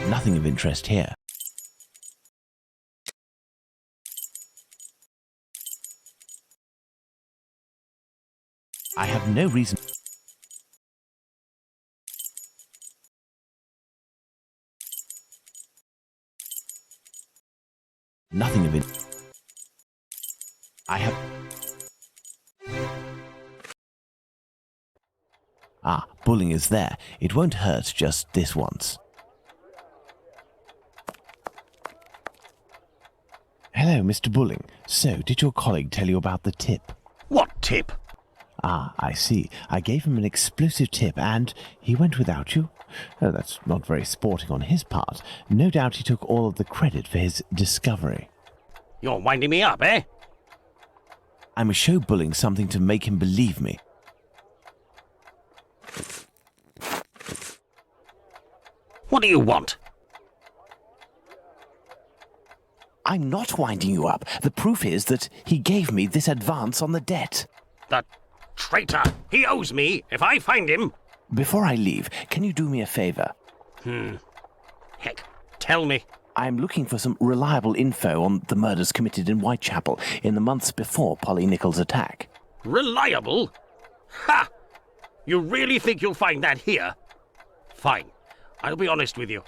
Nothing of interest here. I have no reason. Nothing of it. I have. Ah, Bulling is there. It won't hurt just this once. Hello, Mr. Bulling. So, did your colleague tell you about the tip? What tip? Ah, I see. I gave him an explosive tip and he went without you? Oh, that's not very sporting on his part. No doubt he took all of the credit for his discovery. You're winding me up, eh? I must show Bulling something to make him believe me. What do you want? I'm not winding you up. The proof is that he gave me this advance on the debt. The traitor! He owes me if I find him. Before I leave, can you do me a favor? Heck, tell me. I'm looking for some reliable info on the murders committed in Whitechapel in the months before Polly Nichols' attack. Reliable? Ha! You really think you'll find that here? Fine. I'll be honest with you.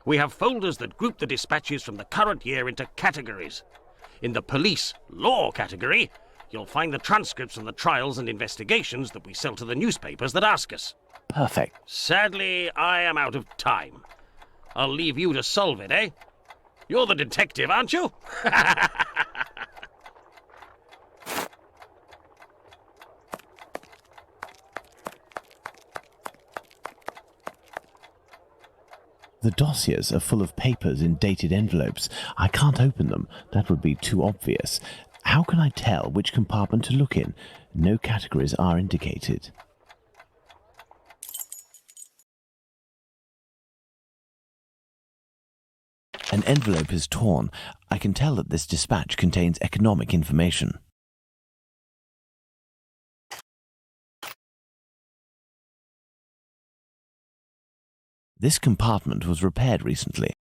We have folders that group the dispatches from the current year into categories. In the police law category, you'll find the transcripts from the trials and investigations that we sell to the newspapers that ask us. Perfect. Sadly, I am out of time. I'll leave you to solve it, eh? You're the detective, aren't you? The dossiers are full of papers in dated envelopes. I can't open them. That would be too obvious. How can I tell which compartment to look in? No categories are indicated. An envelope is torn. I can tell that this dispatch contains economic information. This compartment was repaired recently.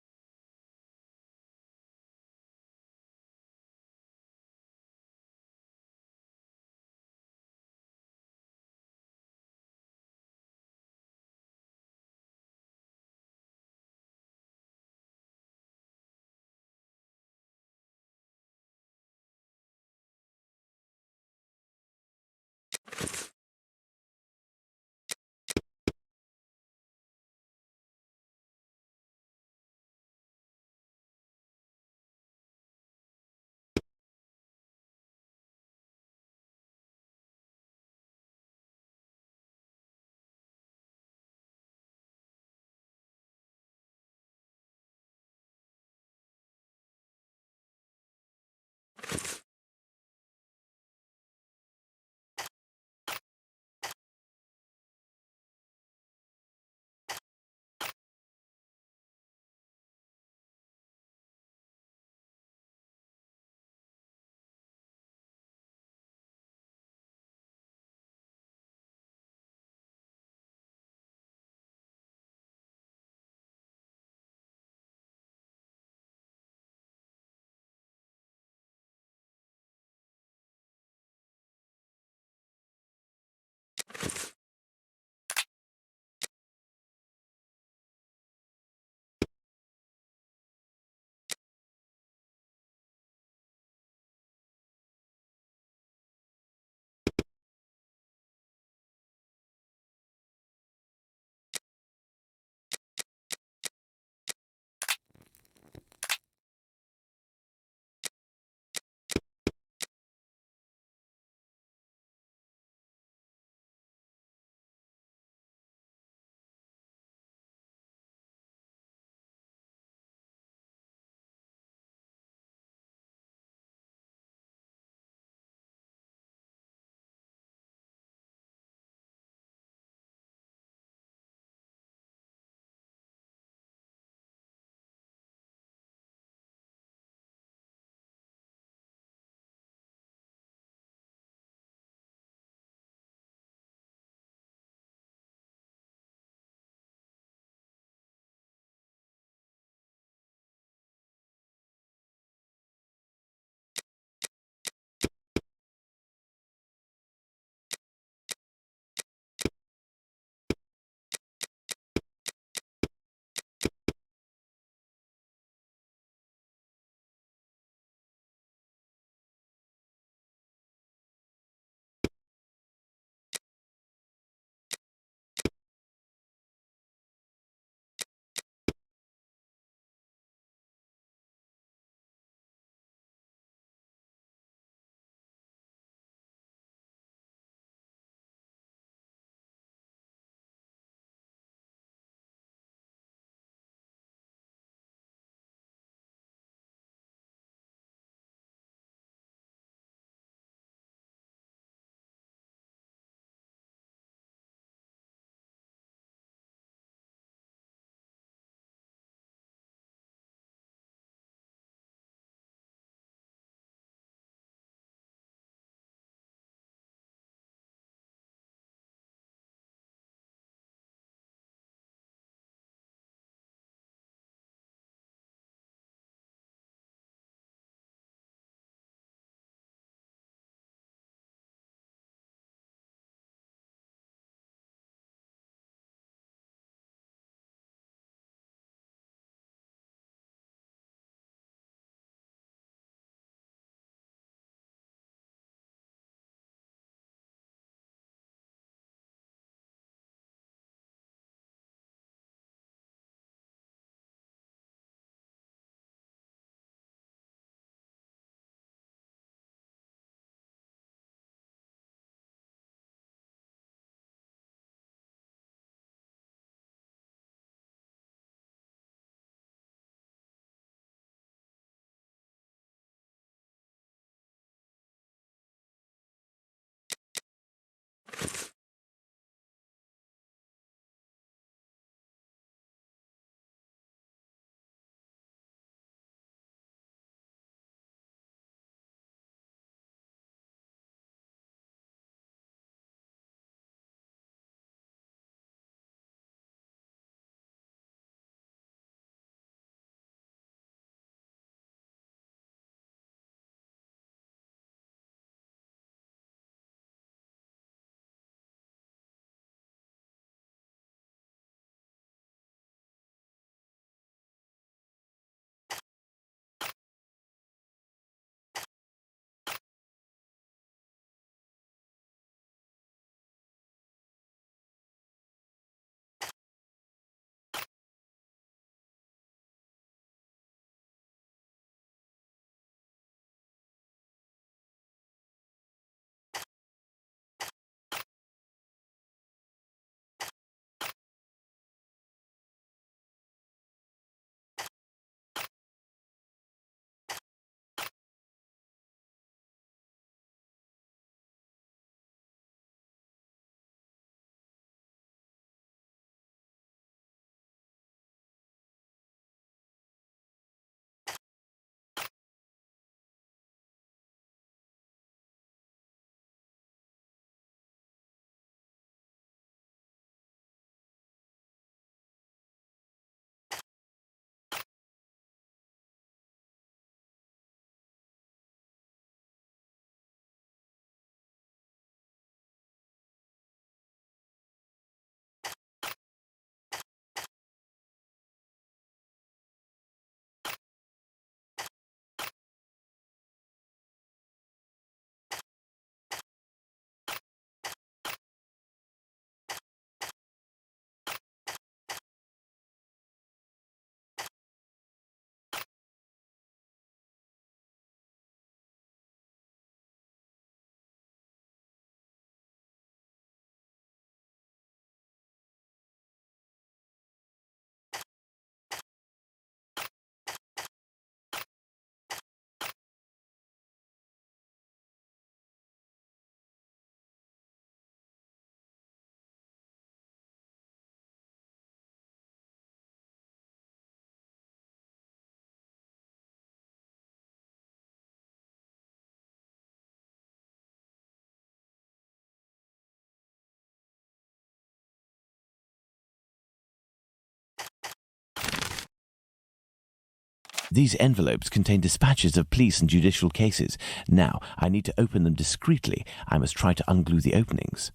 These envelopes contain dispatches of police and judicial cases. Now, I need to open them discreetly. I must try to unglue the openings.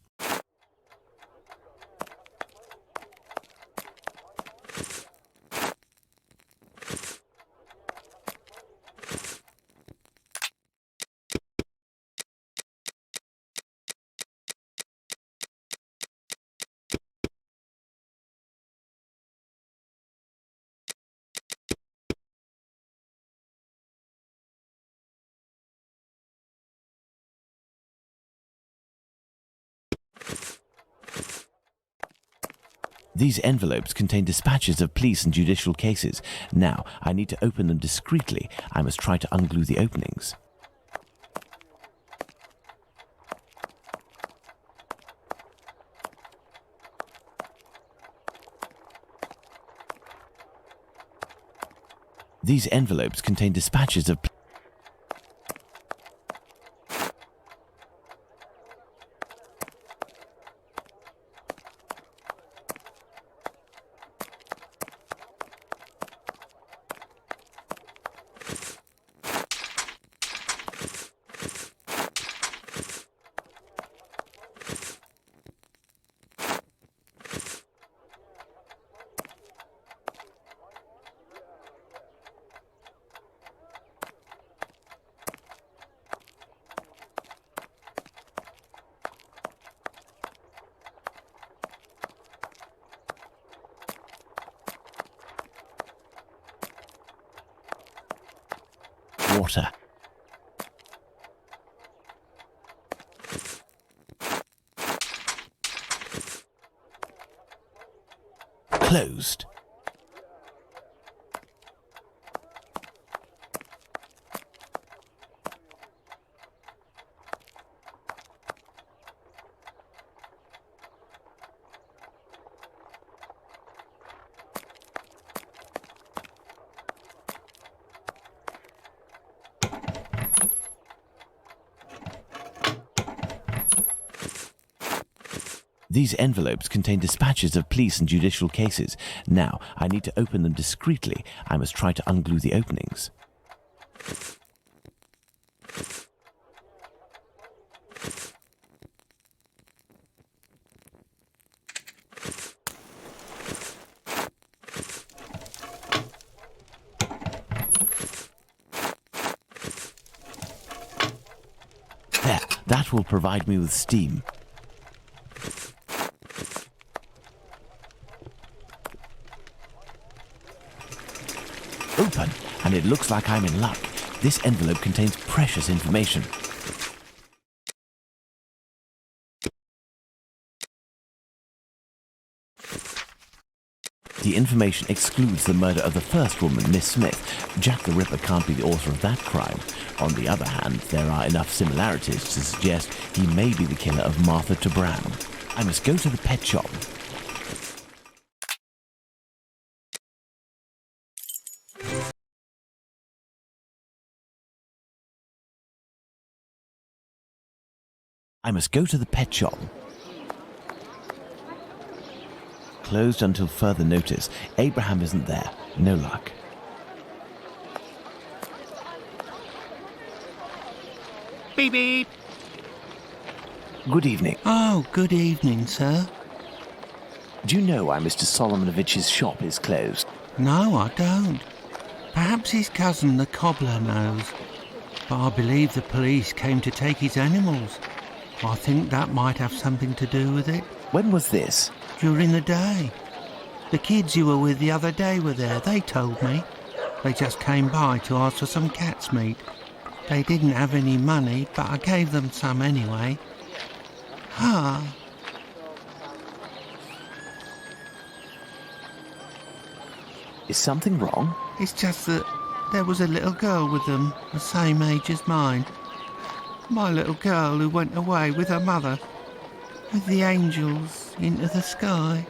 These envelopes contain dispatches of police and judicial cases. Now, I need to open them discreetly. I must try to unglue the openings. These envelopes contain dispatches of... water. Closed. These envelopes contain dispatches of police and judicial cases. Now, I need to open them discreetly. I must try to unglue the openings. There, that will provide me with steam. Open, and it looks like I'm in luck. This envelope contains precious information. The information excludes the murder of the first woman, Miss Smith. Jack the Ripper can't be the author of that crime. On the other hand, there are enough similarities to suggest he may be the killer of Martha Tabram. I must go to the pet shop. I must go to the pet shop. Closed until further notice. Abraham isn't there. No luck. Beep beep. Good evening. Oh, good evening, sir. Do you know why Mr. Solomonich's shop is closed? No, I don't. Perhaps his cousin, the cobbler, knows. But I believe the police came to take his animals. I think that might have something to do with it. When was this? During the day. The kids you were with the other day were there, they told me. They just came by to ask for some cat's meat. They didn't have any money, but I gave them some anyway. Ah. Is something wrong? It's just that there was a little girl with them, the same age as mine. My little girl who went away with her mother, with the angels into the sky.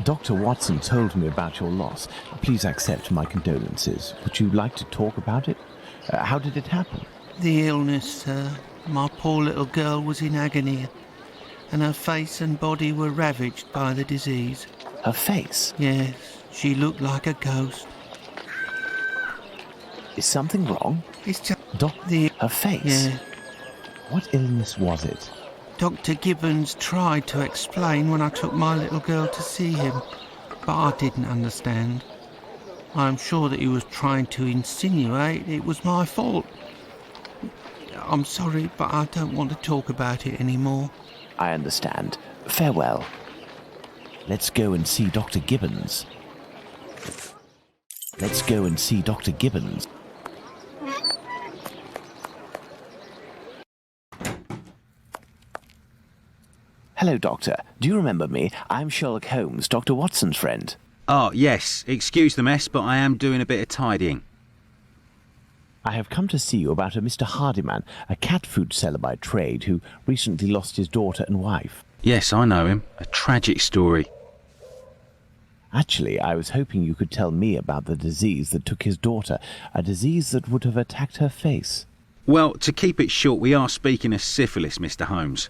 Dr. Watson told me about your loss. Please accept my condolences. Would you like to talk about it? How did it happen? The illness, sir. My poor little girl was in agony, and her face and body were ravaged by the disease. Her face? Yes, she looked like a ghost. Is something wrong? It's just Her face? Yeah. What illness was it? Dr. Gibbons tried to explain when I took my little girl to see him, but I didn't understand. I'm sure that he was trying to insinuate it was my fault. I'm sorry, but I don't want to talk about it anymore. I understand. Farewell. Let's go and see Dr. Gibbons. Let's go and see Dr. Gibbons. Hello, Doctor. Do you remember me? I'm Sherlock Holmes, Dr. Watson's friend. Oh, yes. Excuse the mess, but I am doing a bit of tidying. I have come to see you about a Mr. Hardyman, a cat food seller by trade who recently lost his daughter and wife. Yes, I know him. A tragic story. Actually, I was hoping you could tell me about the disease that took his daughter, a disease that would have attacked her face. Well, to keep it short, we are speaking of syphilis, Mr. Holmes.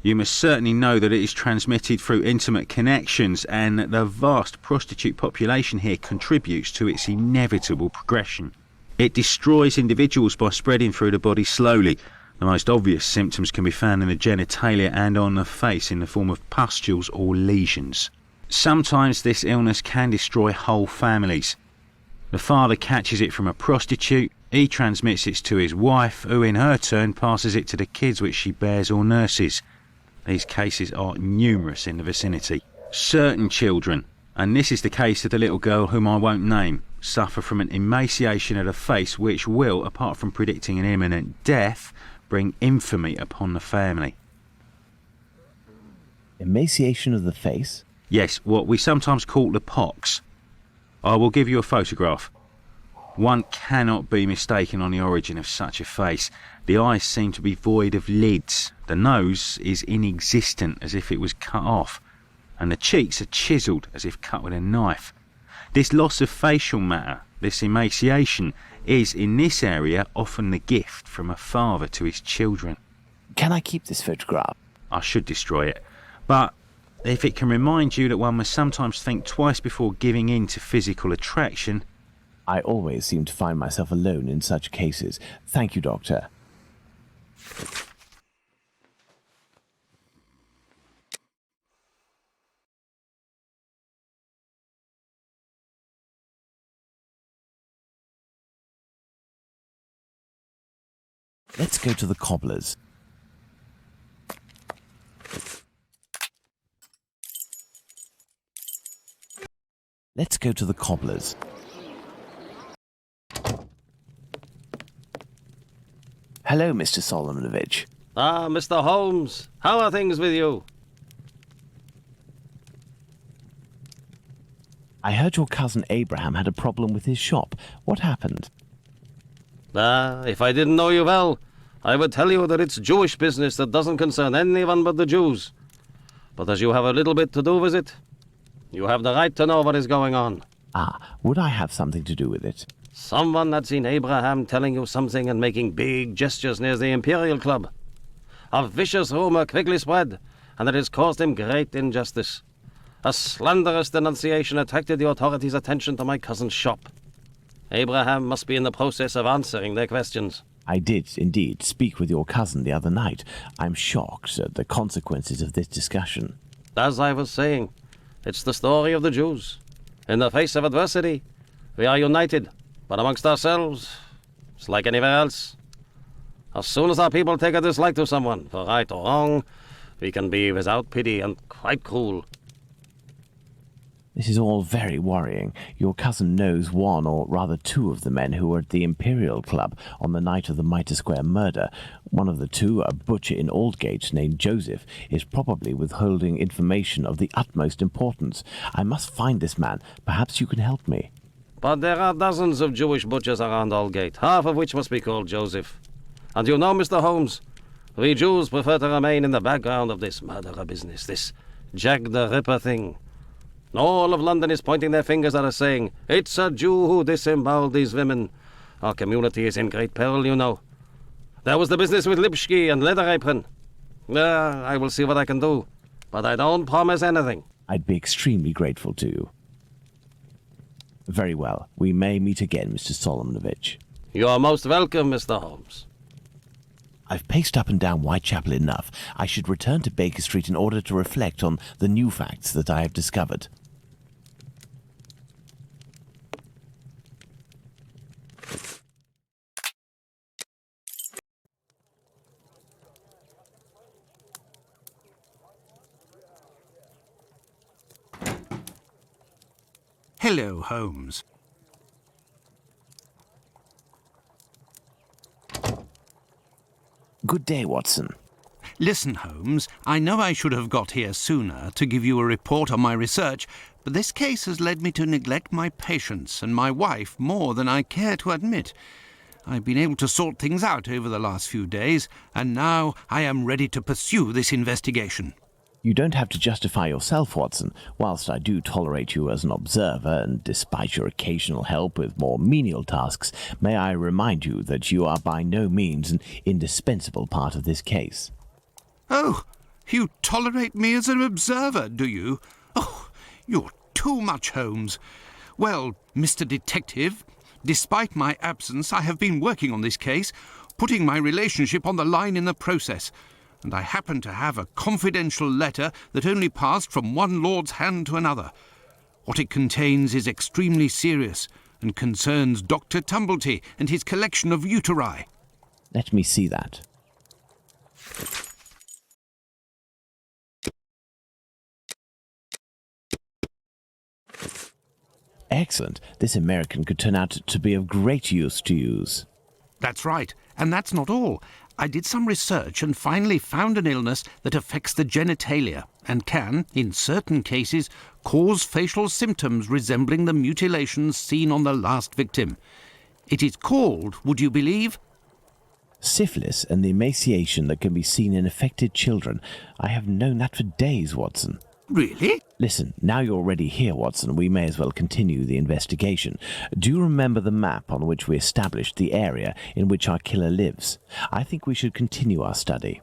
You must certainly know that it is transmitted through intimate connections and that the vast prostitute population here contributes to its inevitable progression. It destroys individuals by spreading through the body slowly. The most obvious symptoms can be found in the genitalia and on the face in the form of pustules or lesions. Sometimes this illness can destroy whole families. The father catches it from a prostitute, he transmits it to his wife, who in her turn passes it to the kids which she bears or nurses. These cases are numerous in the vicinity. Certain children, and this is the case of the little girl whom I won't name, suffer from an emaciation of the face which will, apart from predicting an imminent death, bring infamy upon the family. Emaciation of the face? Yes, what we sometimes call the pox. I will give you a photograph. One cannot be mistaken on the origin of such a face. The eyes seem to be void of lids, the nose is inexistent as if it was cut off, and the cheeks are chiselled as if cut with a knife. This loss of facial matter, this emaciation, is in this area often the gift from a father to his children. Can I keep this photograph? I should destroy it, but if it can remind you that one must sometimes think twice before giving in to physical attraction. I always seem to find myself alone in such cases. Thank you, Doctor. Let's go to the cobbler's. Let's go to the cobbler's. Hello, Mr. Solomonovich. Ah, Mr. Holmes, how are things with you? I heard your cousin Abraham had a problem with his shop. What happened? Ah, if I didn't know you well, I would tell you that it's Jewish business that doesn't concern anyone but the Jews. But as you have a little bit to do with it, you have the right to know what is going on. Ah, would I have something to do with it? Someone had seen Abraham telling you something and making big gestures near the Imperial Club. A vicious rumor quickly spread, and it has caused him great injustice. A slanderous denunciation attracted the authorities' attention to my cousin's shop. Abraham must be in the process of answering their questions. I did, indeed, speak with your cousin the other night. I'm shocked at the consequences of this discussion. As I was saying, it's the story of the Jews. In the face of adversity, we are united. But amongst ourselves, it's like anywhere else. As soon as our people take a dislike to someone, for right or wrong, we can be without pity and quite cruel. This is all very worrying. Your cousin knows one, or rather two, of the men who were at the Imperial Club on the night of the Mitre Square murder. One of the two, a butcher in Aldgate named Joseph, is probably withholding information of the utmost importance. I must find this man. Perhaps you can help me. But there are dozens of Jewish butchers around Aldgate, half of which must be called Joseph. And you know, Mr. Holmes, we Jews prefer to remain in the background of this murderer business, this Jack the Ripper thing. All of London is pointing their fingers at us, saying, it's a Jew who disemboweled these women. Our community is in great peril, you know. There was the business with Lipschke and Leather Apron. I will see what I can do, but I don't promise anything. I'd be extremely grateful to you. Very well. We may meet again, Mr. Solomonovich. You are most welcome, Mr. Holmes. I've paced up and down Whitechapel enough. I should return to Baker Street in order to reflect on the new facts that I have discovered. Hello, Holmes. Good day, Watson. Listen, Holmes, I know I should have got here sooner to give you a report on my research, but this case has led me to neglect my patients and my wife more than I care to admit. I've been able to sort things out over the last few days, and now I am ready to pursue this investigation. You don't have to justify yourself, Watson. Whilst I do tolerate you as an observer, and despite your occasional help with more menial tasks, may I remind you that you are by no means an indispensable part of this case. Oh, you tolerate me as an observer, do you? Oh, you're too much, Holmes. Well, Mr. Detective, despite my absence, I have been working on this case, putting my relationship on the line in the process. And I happen to have a confidential letter that only passed from one lord's hand to another. What it contains is extremely serious and concerns Dr. Tumblety and his collection of uteri. Let me see that. Excellent. This American could turn out to be of great use to use. That's right, and that's not all. I did some research and finally found an illness that affects the genitalia and can, in certain cases, cause facial symptoms resembling the mutilations seen on the last victim. It is called, would you believe? Syphilis and the emaciation that can be seen in affected children. I have known that for days, Watson. Really? Listen, now you're already here, Watson, we may as well continue the investigation. Do you remember the map on which we established the area in which our killer lives? I think we should continue our study.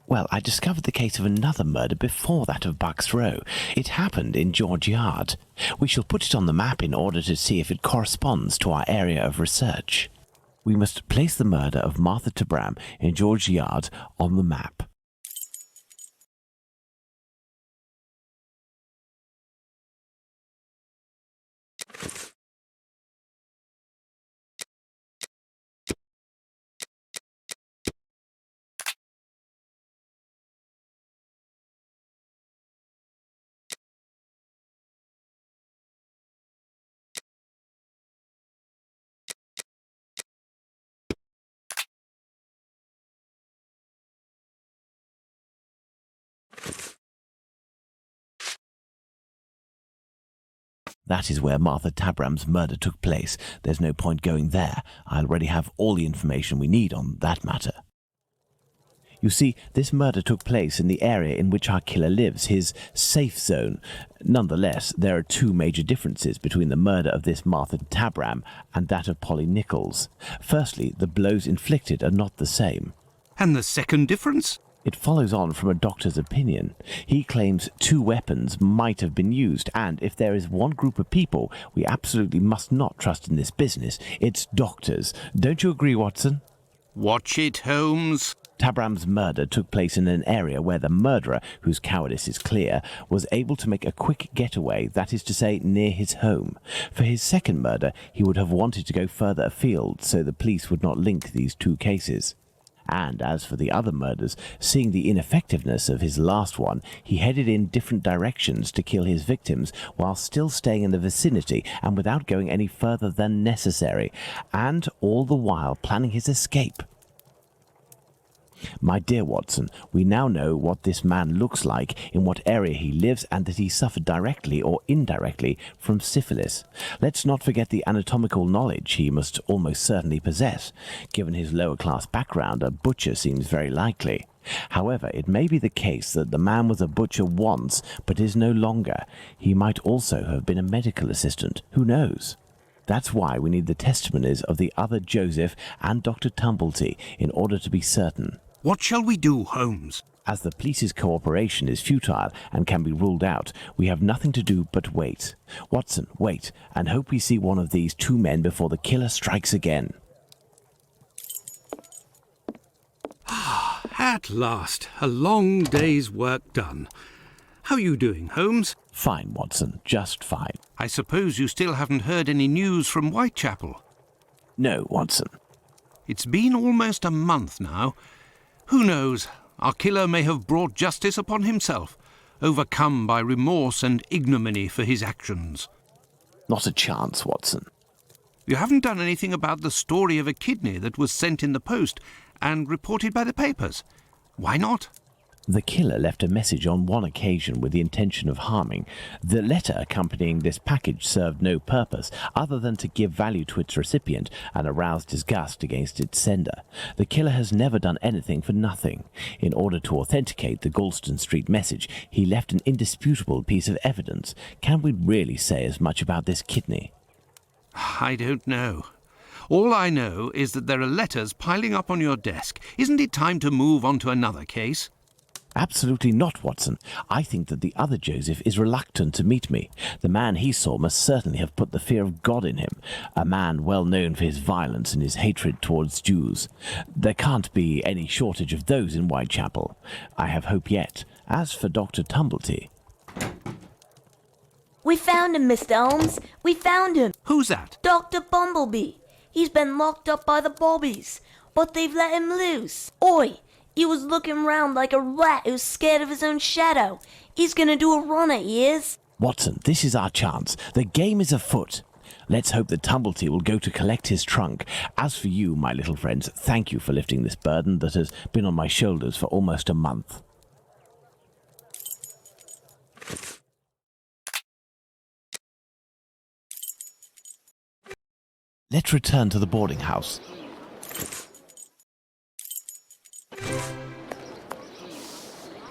Well, I discovered the case of another murder before that of Bucks Row. It happened in George Yard. We shall put it on the map in order to see if it corresponds to our area of research. We must place the murder of Martha Tabram in George Yard on the map. That is where Martha Tabram's murder took place. There's no point going there. I already have all the information we need on that matter. You see, this murder took place in the area in which our killer lives, his safe zone. Nonetheless, there are two major differences between the murder of this Martha Tabram and that of Polly Nichols. Firstly, the blows inflicted are not the same. And the second difference? It follows on from a doctor's opinion. He claims two weapons might have been used, and if there is one group of people we absolutely must not trust in this business, it's doctors. Don't you agree, Watson? Watch it, Holmes. Tabram's murder took place in an area where the murderer, whose cowardice is clear, was able to make a quick getaway, that is to say, near his home. For his second murder, he would have wanted to go further afield, so the police would not link these two cases. And as for the other murders, seeing the ineffectiveness of his last one, he headed in different directions to kill his victims while still staying in the vicinity and without going any further than necessary, and all the while planning his escape. My dear Watson, we now know what this man looks like, in what area he lives, and that he suffered directly or indirectly from syphilis. Let's not forget the anatomical knowledge he must almost certainly possess. Given his lower-class background, a butcher seems very likely. However, it may be the case that the man was a butcher once, but is no longer. He might also have been a medical assistant. Who knows? That's why we need the testimonies of the other Joseph and Dr. Tumblety in order to be certain. What shall we do, Holmes? As the police's cooperation is futile and can be ruled out, we have nothing to do but wait. Watson, wait, and hope we see one of these two men before the killer strikes again. At last, a long day's work done. How are you doing, Holmes? Fine, Watson, just fine. I suppose you still haven't heard any news from Whitechapel? No, Watson. It's been almost a month now. Who knows? Our killer may have brought justice upon himself, overcome by remorse and ignominy for his actions. Not a chance, Watson. You haven't done anything about the story of a kidney that was sent in the post and reported by the papers. Why not? The killer left a message on one occasion with the intention of harming. The letter accompanying this package served no purpose other than to give value to its recipient and arouse disgust against its sender. The killer has never done anything for nothing. In order to authenticate the Galston Street message, he left an indisputable piece of evidence. Can we really say as much about this kidney? I don't know. All I know is that there are letters piling up on your desk. Isn't it time to move on to another case? Absolutely not, Watson. I think that the other Joseph is reluctant to meet me. The man he saw must certainly have put the fear of God in him, a man well known for his violence and his hatred towards Jews. There can't be any shortage of those in Whitechapel. I have hope yet. As for Dr. Tumblety... We found him, Mr. Holmes. We found him. Who's that? Dr. Bumblebee. He's been locked up by the bobbies, but they've let him loose. Oi! He was looking round like a rat who's scared of his own shadow. He's gonna do a runner, he is. Watson, this is our chance. The game is afoot. Let's hope that Tumblety will go to collect his trunk. As for you, my little friends, thank you for lifting this burden that has been on my shoulders for almost a month. Let's return to the boarding house.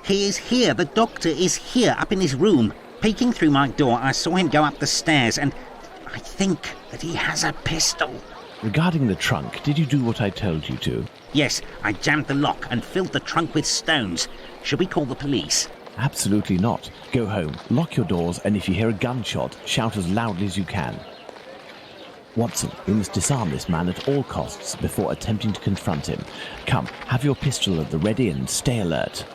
He is here. The doctor is here, up in his room. Peeking through my door, I saw him go up the stairs, and I think that he has a pistol. Regarding the trunk, did you do what I told you to? Yes, I jammed the lock and filled the trunk with stones. Should we call the police? Absolutely not. Go home, lock your doors, and if you hear a gunshot, shout as loudly as you can. Watson, we must disarm this man at all costs before attempting to confront him. Come, have your pistol at the ready and stay alert.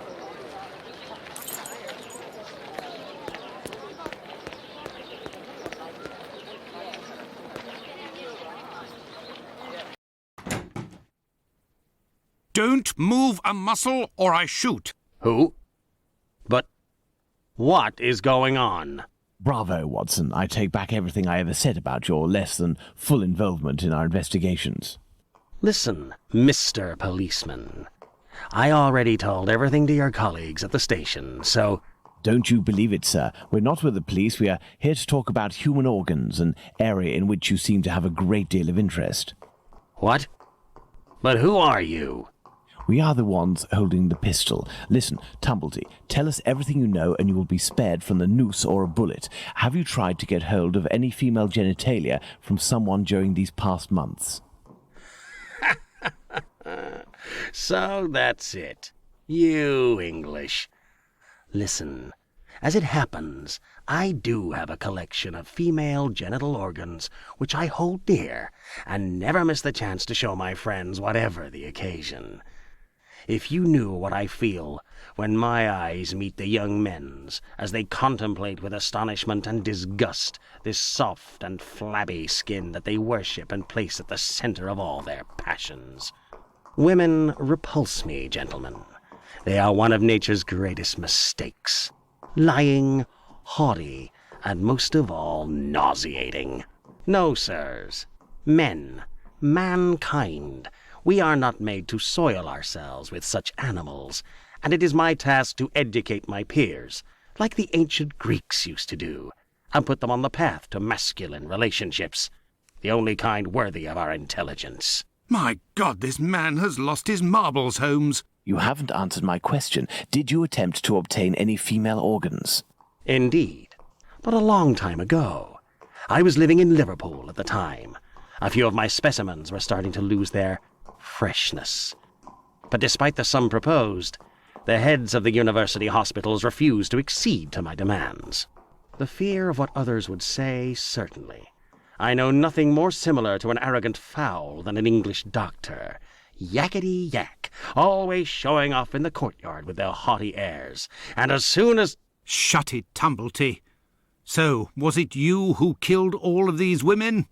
Don't move a muscle or I shoot. Who? But what is going on? Bravo, Watson. I take back everything I ever said about your less than full involvement in our investigations. Listen, Mr. Policeman. I already told everything to your colleagues at the station, so... Don't you believe it, sir. We're not with the police. We are here to talk about human organs, an area in which you seem to have a great deal of interest. What? But who are you? We are the ones holding the pistol. Listen, Tumblety, tell us everything you know and you will be spared from the noose or a bullet. Have you tried to get hold of any female genitalia from someone during these past months? So that's it. You English. Listen, as it happens, I do have a collection of female genital organs which I hold dear and never miss the chance to show my friends whatever the occasion. If you knew what I feel when my eyes meet the young men's as they contemplate with astonishment and disgust this soft and flabby skin that they worship and place at the center of all their passions. Women repulse me, gentlemen. They are one of nature's greatest mistakes. Lying, haughty, and most of all, nauseating. No, sirs. Men, mankind, we are not made to soil ourselves with such animals, and it is my task to educate my peers, like the ancient Greeks used to do, and put them on the path to masculine relationships, the only kind worthy of our intelligence. My God, this man has lost his marbles, Holmes. You haven't answered my question. Did you attempt to obtain any female organs? Indeed, but a long time ago. I was living in Liverpool at the time. A few of my specimens were starting to lose their freshness. But despite the sum proposed, the heads of the university hospitals refused to accede to my demands. The fear of what others would say, certainly. I know nothing more similar to an arrogant fowl than an English doctor. Yakety-yak, always showing off in the courtyard with their haughty airs. And as soon as... Shut it, Tumblety. So, was it you who killed all of these women?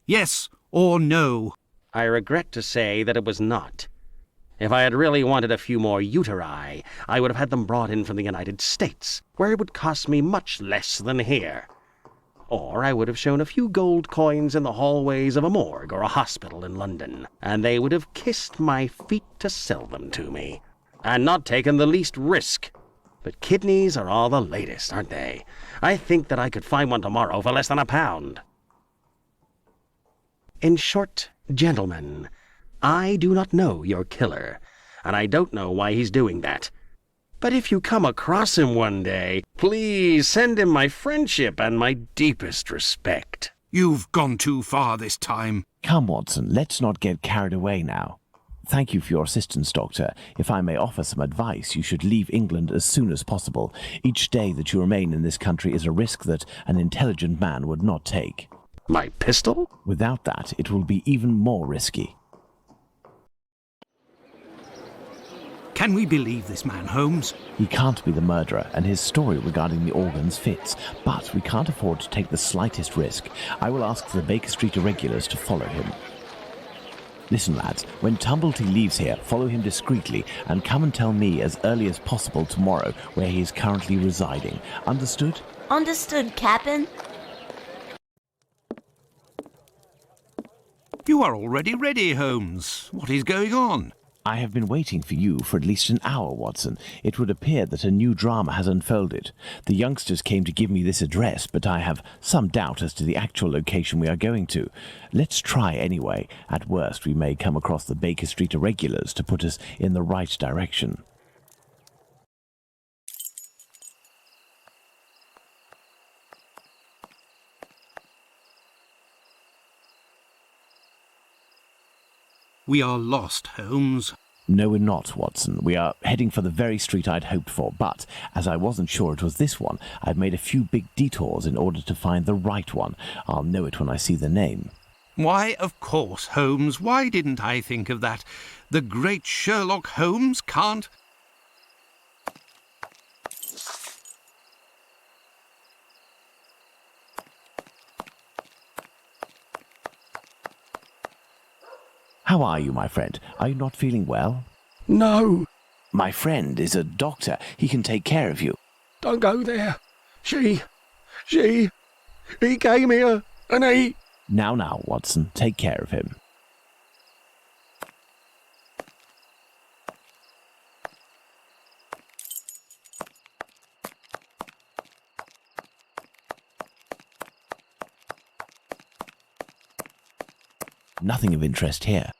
Yes or no? I regret to say that it was not. If I had really wanted a few more uteri, I would have had them brought in from the United States, where it would cost me much less than here. Or I would have shown a few gold coins in the hallways of a morgue or a hospital in London, and they would have kissed my feet to sell them to me, and not taken the least risk. But kidneys are all the latest, aren't they? I think that I could find one tomorrow for less than £1. In short, gentlemen, I do not know your killer, and I don't know why he's doing that. But if you come across him one day, please send him my friendship and my deepest respect. You've gone too far this time. Come, Watson, let's not get carried away now. Thank you for your assistance, Doctor. If I may offer some advice, you should leave England as soon as possible. Each day that you remain in this country is a risk that an intelligent man would not take. My pistol? Without that, it will be even more risky. Can we believe this man, Holmes? He can't be the murderer, and his story regarding the organs fits. But we can't afford to take the slightest risk. I will ask the Baker Street irregulars to follow him. Listen, lads, when Tumblety leaves here, follow him discreetly and come and tell me as early as possible tomorrow where he is currently residing. Understood? Understood, Captain. You are already ready, Holmes. What is going on? I have been waiting for you for at least an hour, Watson. It would appear that a new drama has unfolded. The youngsters came to give me this address, but I have some doubt as to the actual location we are going to. Let's try anyway. At worst, we may come across the Baker Street irregulars to put us in the right direction. We are lost, Holmes. No, we're not, Watson. We are heading for the very street I'd hoped for, but as I wasn't sure it was this one, I've made a few big detours in order to find the right one. I'll know it when I see the name. Why, of course, Holmes. Why didn't I think of that? The great Sherlock Holmes can't... How are you, my friend? Are you not feeling well? No, My friend is a doctor. He can take care of you. don't go there. He came here, and he... Now, Watson, take care of him. Nothing of interest here.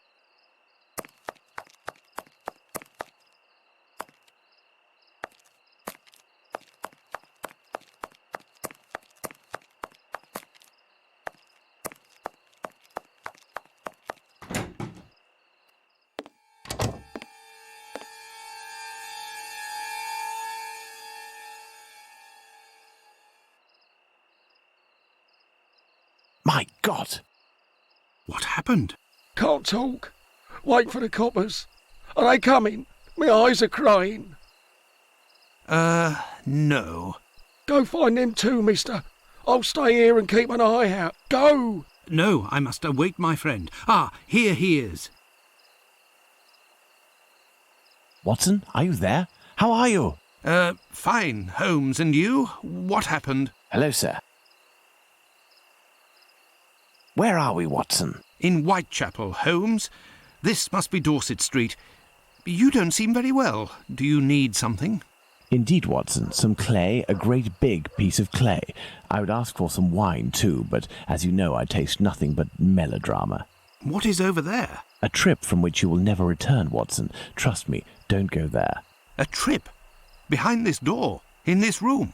My God! What happened? Can't talk. Wait for the coppers. Are they coming? My eyes are crying. No. Go find them too, mister. I'll stay here and keep an eye out. Go! No, I must await my friend. Ah, here he is. Watson, are you there? How are you? Fine, Holmes, and you? What happened? Hello, sir. Where are we, Watson? In Whitechapel, Holmes. This must be Dorset Street. You don't seem very well. Do you need something? Indeed, Watson. Some clay, a great big piece of clay. I would ask for some wine, too, but as you know, I taste nothing but melodrama. What is over there? A trip from which you will never return, Watson. Trust me, don't go there. A trip? Behind this door? In this room?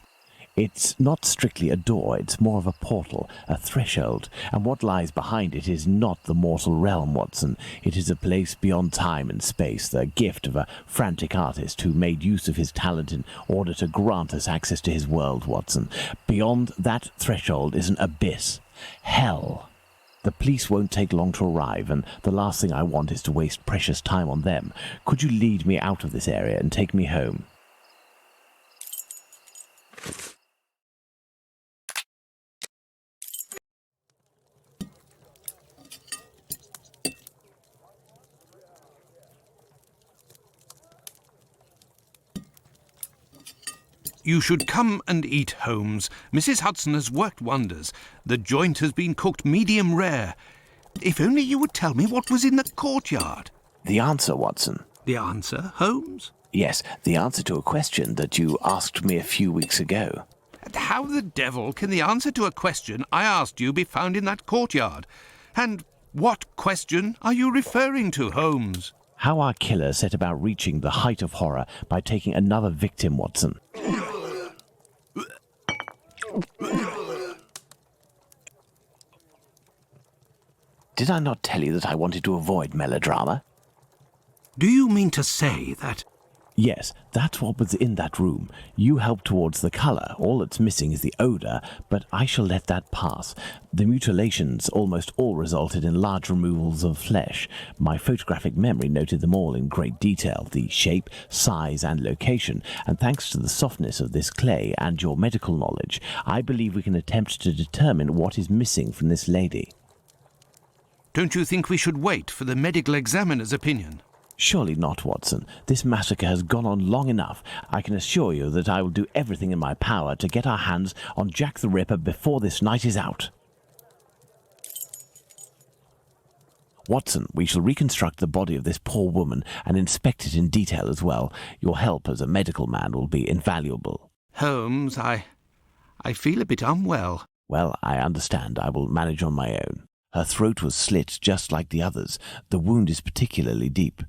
It's not strictly a door, it's more of a portal, a threshold, and what lies behind it is not the mortal realm, Watson. It is a place beyond time and space, the gift of a frantic artist who made use of his talent in order to grant us access to his world, Watson. Beyond that threshold is an abyss. Hell. The police won't take long to arrive, and the last thing I want is to waste precious time on them. Could you lead me out of this area and take me home? You should come and eat, Holmes. Mrs. Hudson has worked wonders. The joint has been cooked medium rare. If only you would tell me what was in the courtyard. The answer, Watson. The answer, Holmes? Yes, the answer to a question that you asked me a few weeks ago. How the devil can the answer to a question I asked you be found in that courtyard? And what question are you referring to, Holmes? How our killer set about reaching the height of horror by taking another victim, Watson. Did I not tell you that I wanted to avoid melodrama? Do you mean to say that... Yes, that's what was in that room. You helped towards the colour. All that's missing is the odour, but I shall let that pass. The mutilations almost all resulted in large removals of flesh. My photographic memory noted them all in great detail, the shape, size and location, and thanks to the softness of this clay and your medical knowledge, I believe we can attempt to determine what is missing from this lady. Don't you think we should wait for the medical examiner's opinion? Surely not, Watson. This massacre has gone on long enough. I can assure you that I will do everything in my power to get our hands on Jack the Ripper before this night is out. Watson, we shall reconstruct the body of this poor woman and inspect it in detail as well. Your help as a medical man will be invaluable. Holmes, I feel a bit unwell. Well, I understand. I will manage on my own. Her throat was slit just like the others. The wound is particularly deep.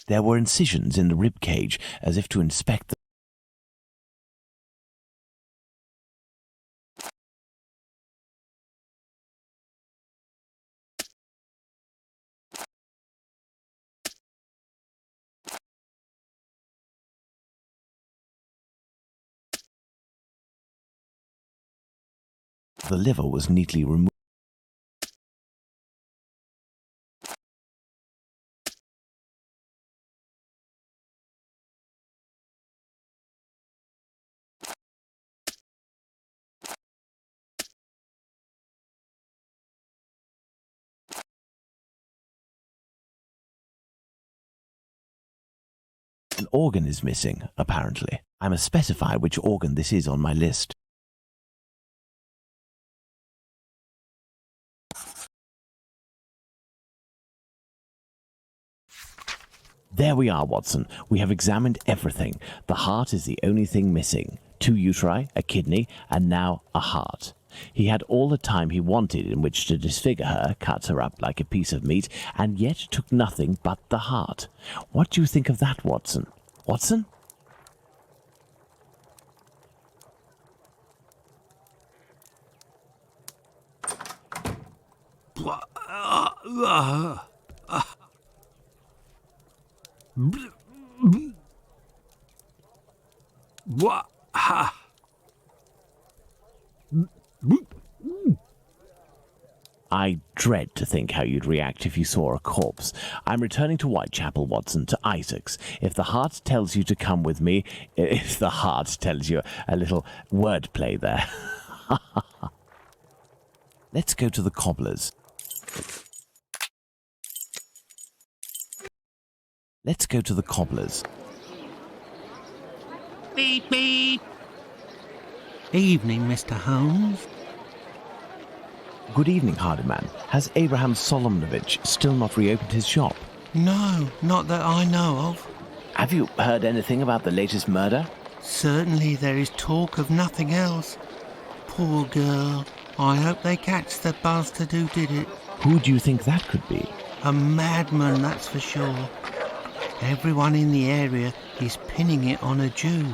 There were incisions in the rib cage, as if to inspect them. The liver was neatly removed. An organ is missing, apparently. I must specify which organ this is on my list. There we are, Watson. We have examined everything. The heart is the only thing missing. 2 uteri, a kidney, and now a heart. He had all the time he wanted in which to disfigure her, cut her up like a piece of meat, and yet took nothing but the heart. What do you think of that, Watson? Watson? I dread to think how you'd react if you saw a corpse. I'm returning to Whitechapel, Watson, to Isaac's. If the heart tells you to come with me, if the heart tells you a little wordplay there. Let's go to the cobbler's. Let's go to the cobbler's. Beep, beep. Evening, Mr. Holmes. Good evening, Hardyman. Has Abraham Solomnovich still not reopened his shop? No, not that I know of. Have you heard anything about the latest murder? Certainly there is talk of nothing else. Poor girl. I hope they catch the bastard who did it. Who do you think that could be? A madman, that's for sure. Everyone in the area is pinning it on a Jew.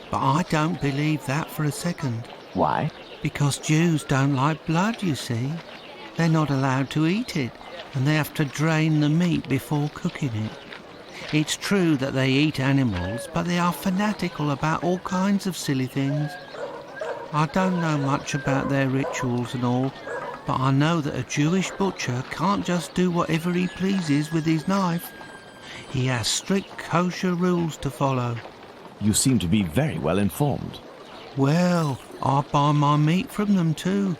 But I don't believe that for a second. Why? Because Jews don't like blood, you see. They're not allowed to eat it, and they have to drain the meat before cooking it. It's true that they eat animals, but they are fanatical about all kinds of silly things. I don't know much about their rituals and all, but I know that a Jewish butcher can't just do whatever he pleases with his knife. He has strict kosher rules to follow. You seem to be very well informed. Well, I buy my meat from them too.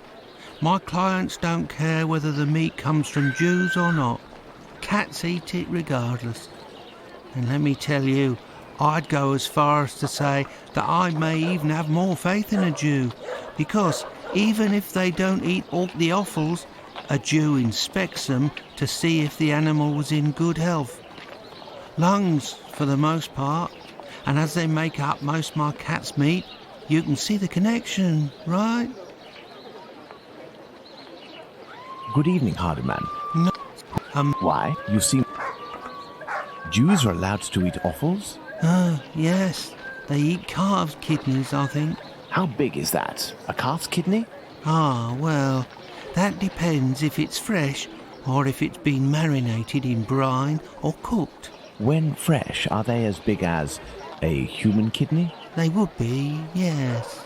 My clients don't care whether the meat comes from Jews or not. Cats eat it regardless. And let me tell you, I'd go as far as to say that I may even have more faith in a Jew, because even if they don't eat all the offals, a Jew inspects them to see if the animal was in good health. Lungs, for the most part, and as they make up most of my cat's meat, you can see the connection, right? Good evening, Hardyman. No, Why? You seem... Jews are allowed to eat offals? yes. They eat calves' kidneys, I think. How big is that? A calf's kidney? Ah, well, that depends if it's fresh or if it's been marinated in brine or cooked. When fresh, are they as big as a human kidney? They would be, yes.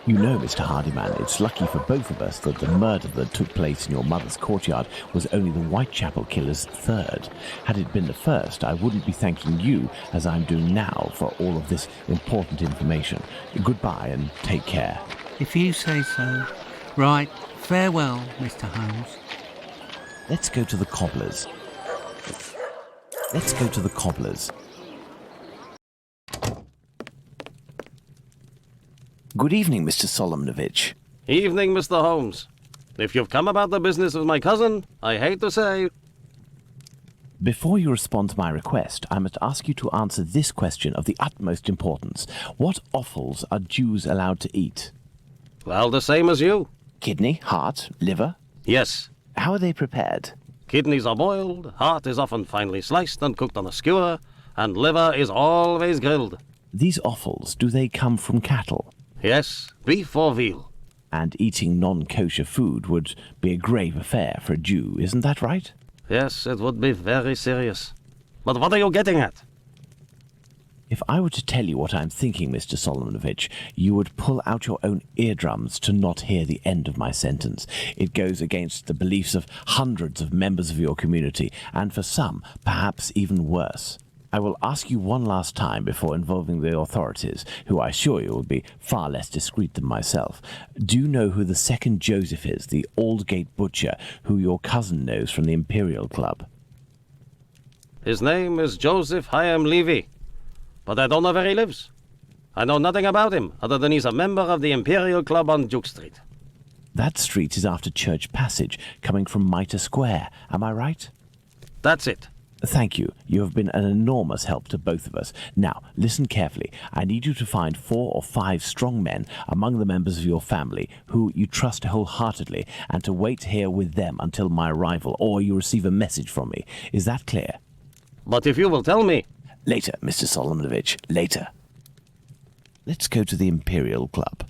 You know, Mr. Hardyman, it's lucky for both of us that the murder that took place in your mother's courtyard was only the Whitechapel killer's third. Had it been the first, I wouldn't be thanking you, as I'm doing now, for all of this important information. Goodbye and take care. If you say so. Right, farewell, Mr. Holmes. Let's go to the cobbler's. Let's go to the cobbler's. Good evening, Mr. Solomnovich. Evening, Mr. Holmes. If you've come about the business of my cousin, I hate to say... Before you respond to my request, I must ask you to answer this question of the utmost importance. What offals are Jews allowed to eat? Well, the same as you. Kidney, heart, liver? Yes. How are they prepared? Kidneys are boiled, heart is often finely sliced and cooked on a skewer, and liver is always grilled. These offals, do they come from cattle? Yes, beef or veal. And eating non-kosher food would be a grave affair for a Jew, isn't that right? Yes, it would be very serious. But what are you getting at? If I were to tell you what I'm thinking, Mr. Solomnovich, you would pull out your own eardrums to not hear the end of my sentence. It goes against the beliefs of hundreds of members of your community, and for some, perhaps even worse. I will ask you one last time before involving the authorities, who I assure you will be far less discreet than myself. Do you know who the second Joseph is, the Aldgate butcher, who your cousin knows from the Imperial Club? His name is Joseph Chaim Levy, but I don't know where he lives. I know nothing about him, other than he's a member of the Imperial Club on Duke Street. That street is after Church Passage, coming from Mitre Square, am I right? That's it. Thank you. You have been an enormous help to both of us. Now, listen carefully. I need you to find 4 or 5 strong men among the members of your family who you trust wholeheartedly and to wait here with them until my arrival, or you receive a message from me. Is that clear? But if you will tell me... Later, Mr. Solomonovich. Later. Let's go to the Imperial Club.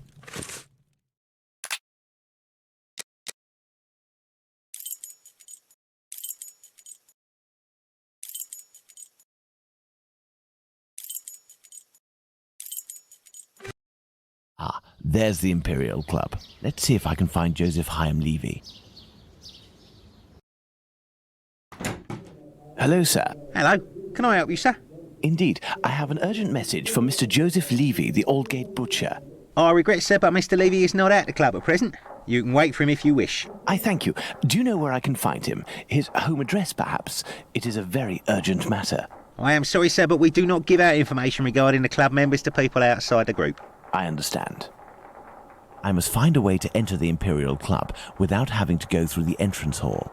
Ah, there's the Imperial Club. Let's see if I can find Joseph Hyam Levy. Hello, sir. Hello. Can I help you, sir? Indeed, I have an urgent message for Mr. Joseph Levy, the Aldgate butcher. I regret, sir, but Mr. Levy is not at the club at present. You can wait for him if you wish. I thank you. Do you know where I can find him? His home address, perhaps? It is a very urgent matter. I am sorry, sir, but we do not give out information regarding the club members to people outside the group. I understand. I must find a way to enter the Imperial Club without having to go through the entrance hall.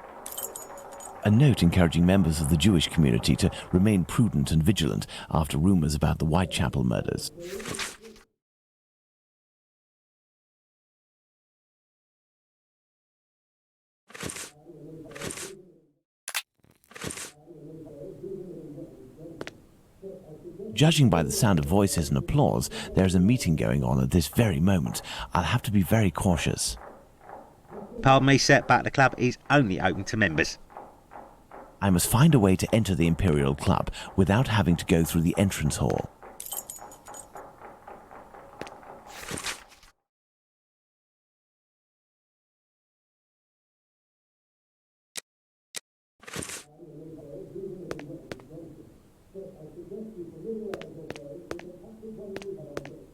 A note encouraging members of the Jewish community to remain prudent and vigilant after rumours about the Whitechapel murders. Judging by the sound of voices and applause, there is a meeting going on at this very moment. I'll have to be very cautious. Pardon me, sir, but the club is only open to members. I must find a way to enter the Imperial Club without having to go through the entrance hall.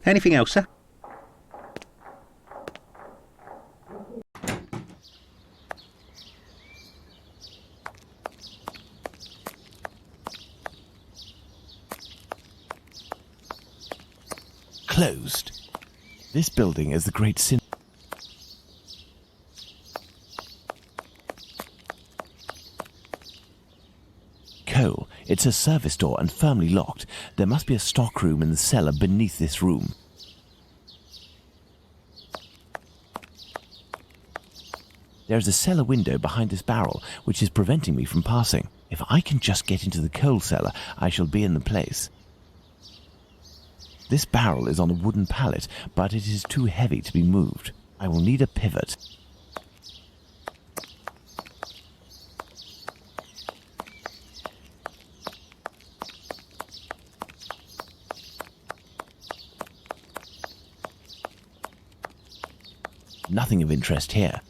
Anything else, sir? Closed. This building is the great sin. Coal. It's a service door and firmly locked. There must be a stock room in the cellar beneath this room. There is a cellar window behind this barrel, which is preventing me from passing. If I can just get into the coal cellar, I shall be in the place. This barrel is on a wooden pallet, but it is too heavy to be moved. I will need a pivot. Nothing of interest here.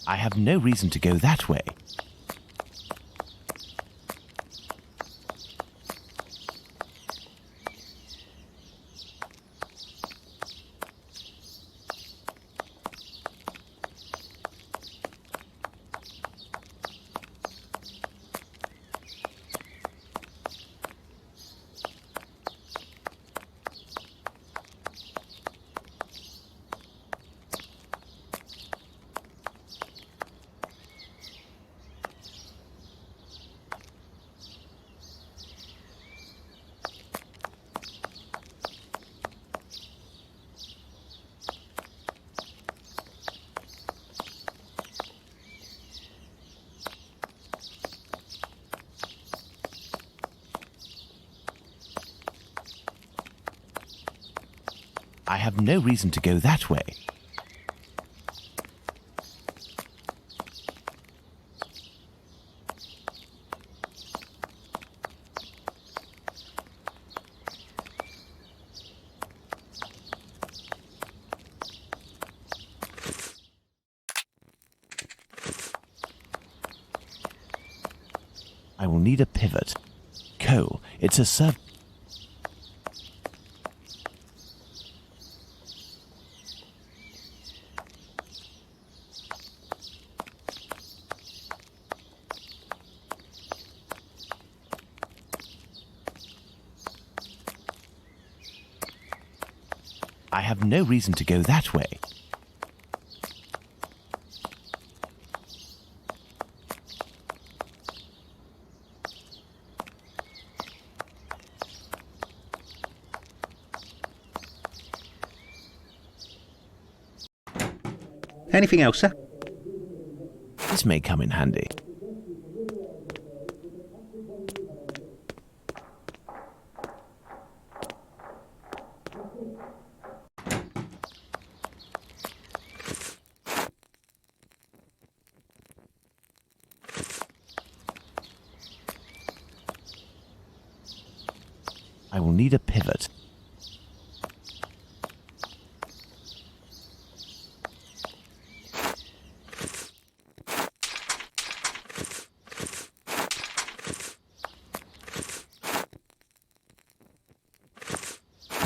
I have no reason to go that way. I have no reason to go that way. I will need a pivot. Coal. It's a sub. I have no reason to go that way. Anything else, sir? This may come in handy. I will need a pivot.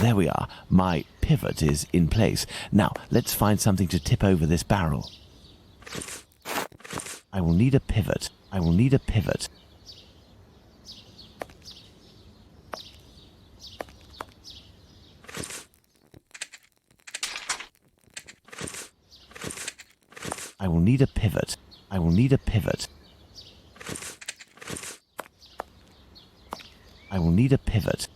There we are. My pivot is in place. Now, let's find something to tip over this barrel. I will need a pivot. I will need a pivot. I will need a pivot. I will need a pivot. I will need a pivot.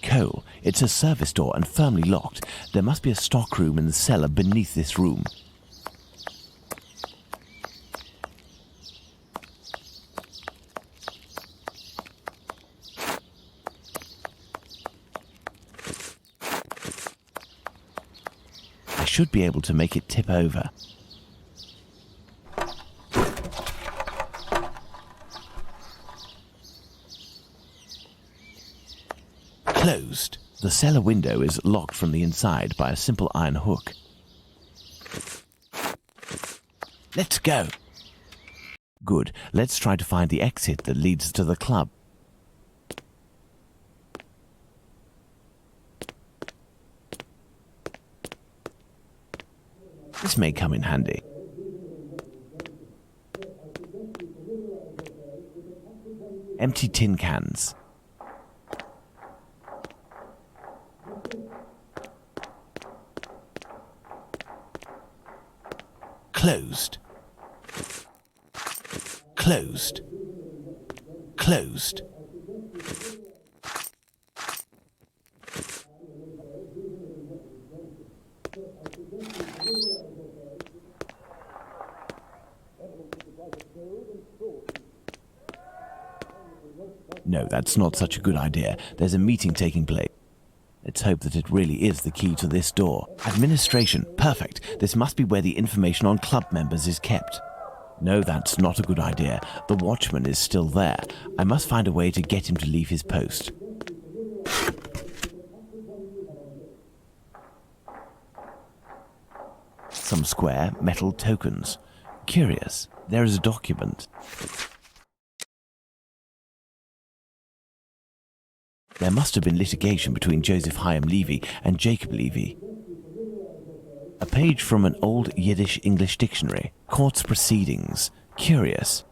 Coal. It's a service door and firmly locked. There must be a stock room in the cellar beneath this room. I should be able to make it tip over. Closed. The cellar window is locked from the inside by a simple iron hook. Let's go. Good. Let's try to find the exit that leads to the club. This may come in handy. Empty tin cans. Closed. Closed. Closed. No, that's not such a good idea. There's a meeting taking place. Let's hope that it really is the key to this door. Administration. Perfect. This must be where the information on club members is kept. No, that's not a good idea. The watchman is still there. I must find a way to get him to leave his post. Some square metal tokens. Curious. There is a document. There must have been litigation between Joseph Hyam Levy and Jacob Levy. A page from an old Yiddish-English dictionary. Court's proceedings. Curious.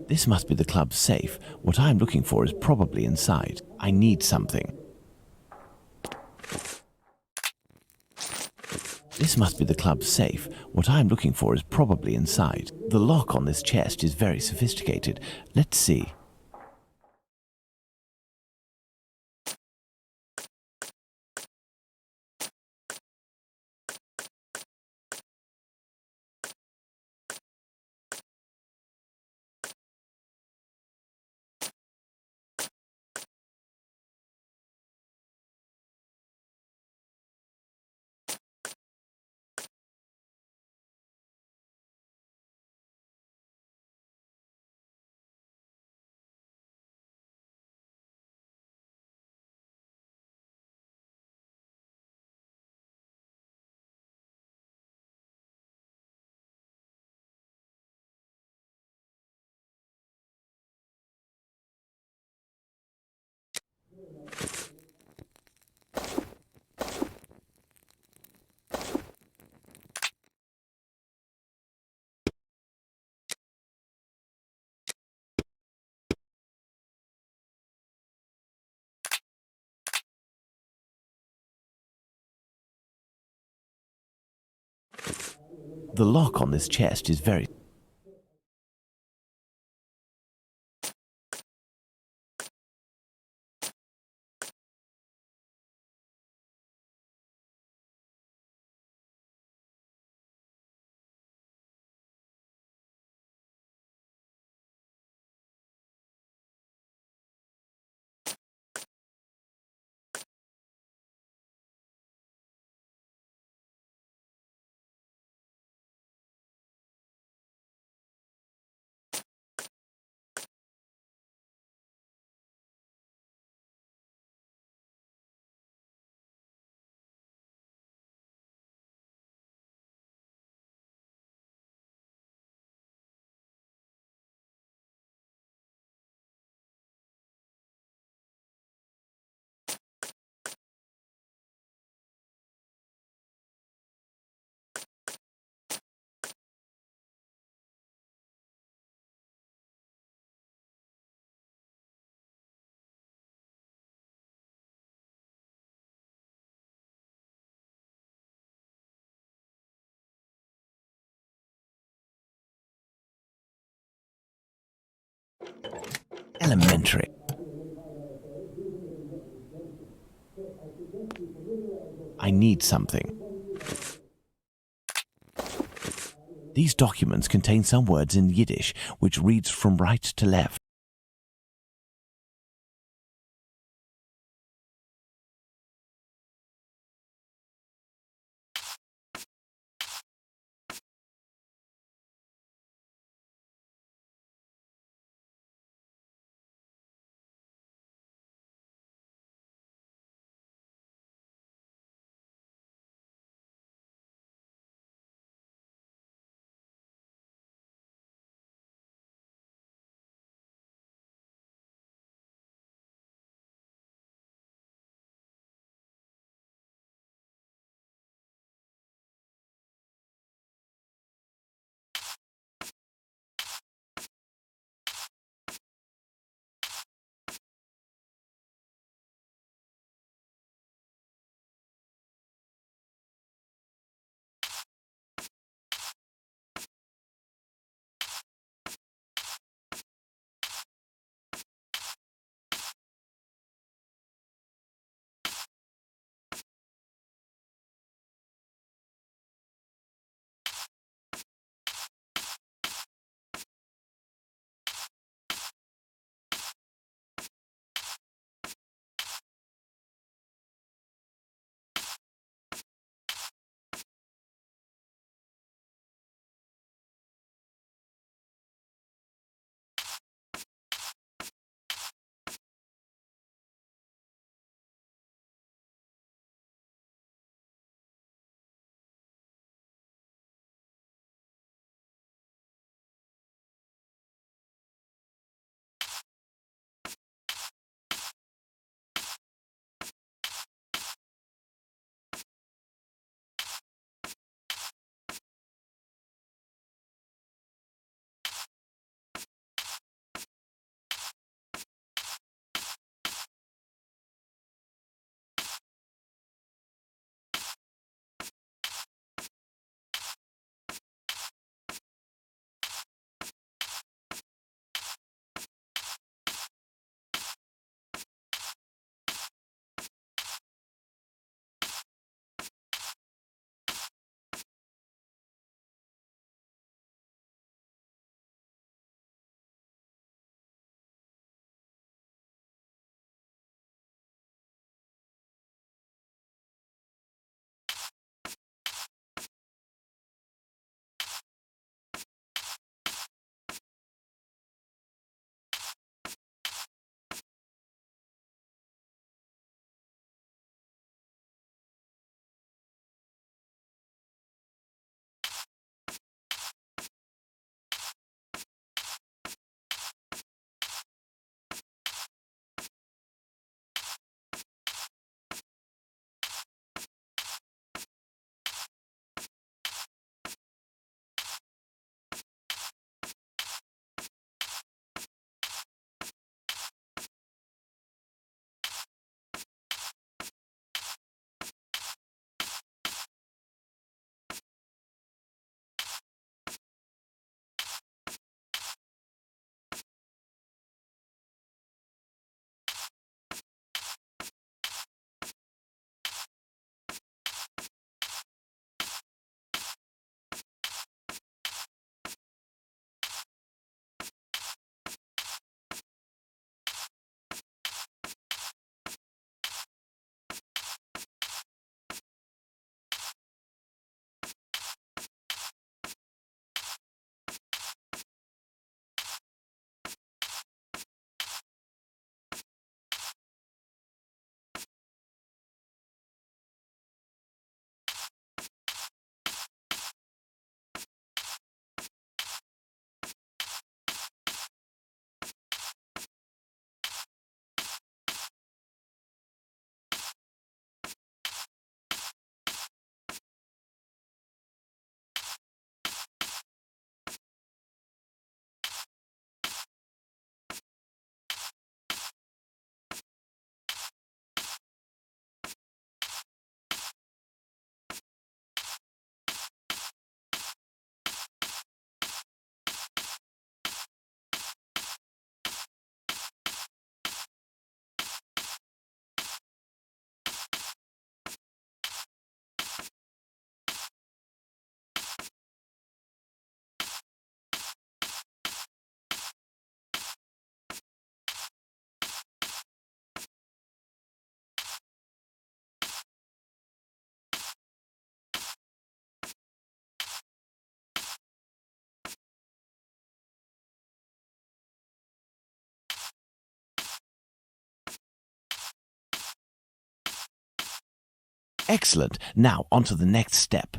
This must be the club's safe. What I am looking for is probably inside. I need something. This must be the club's safe. What I am looking for is probably inside. The lock on this chest is very sophisticated. Let's see. The lock on this chest is very... elementary. I need something. These documents contain some words in Yiddish, which reads from right to left. Excellent. Now, on to the next step.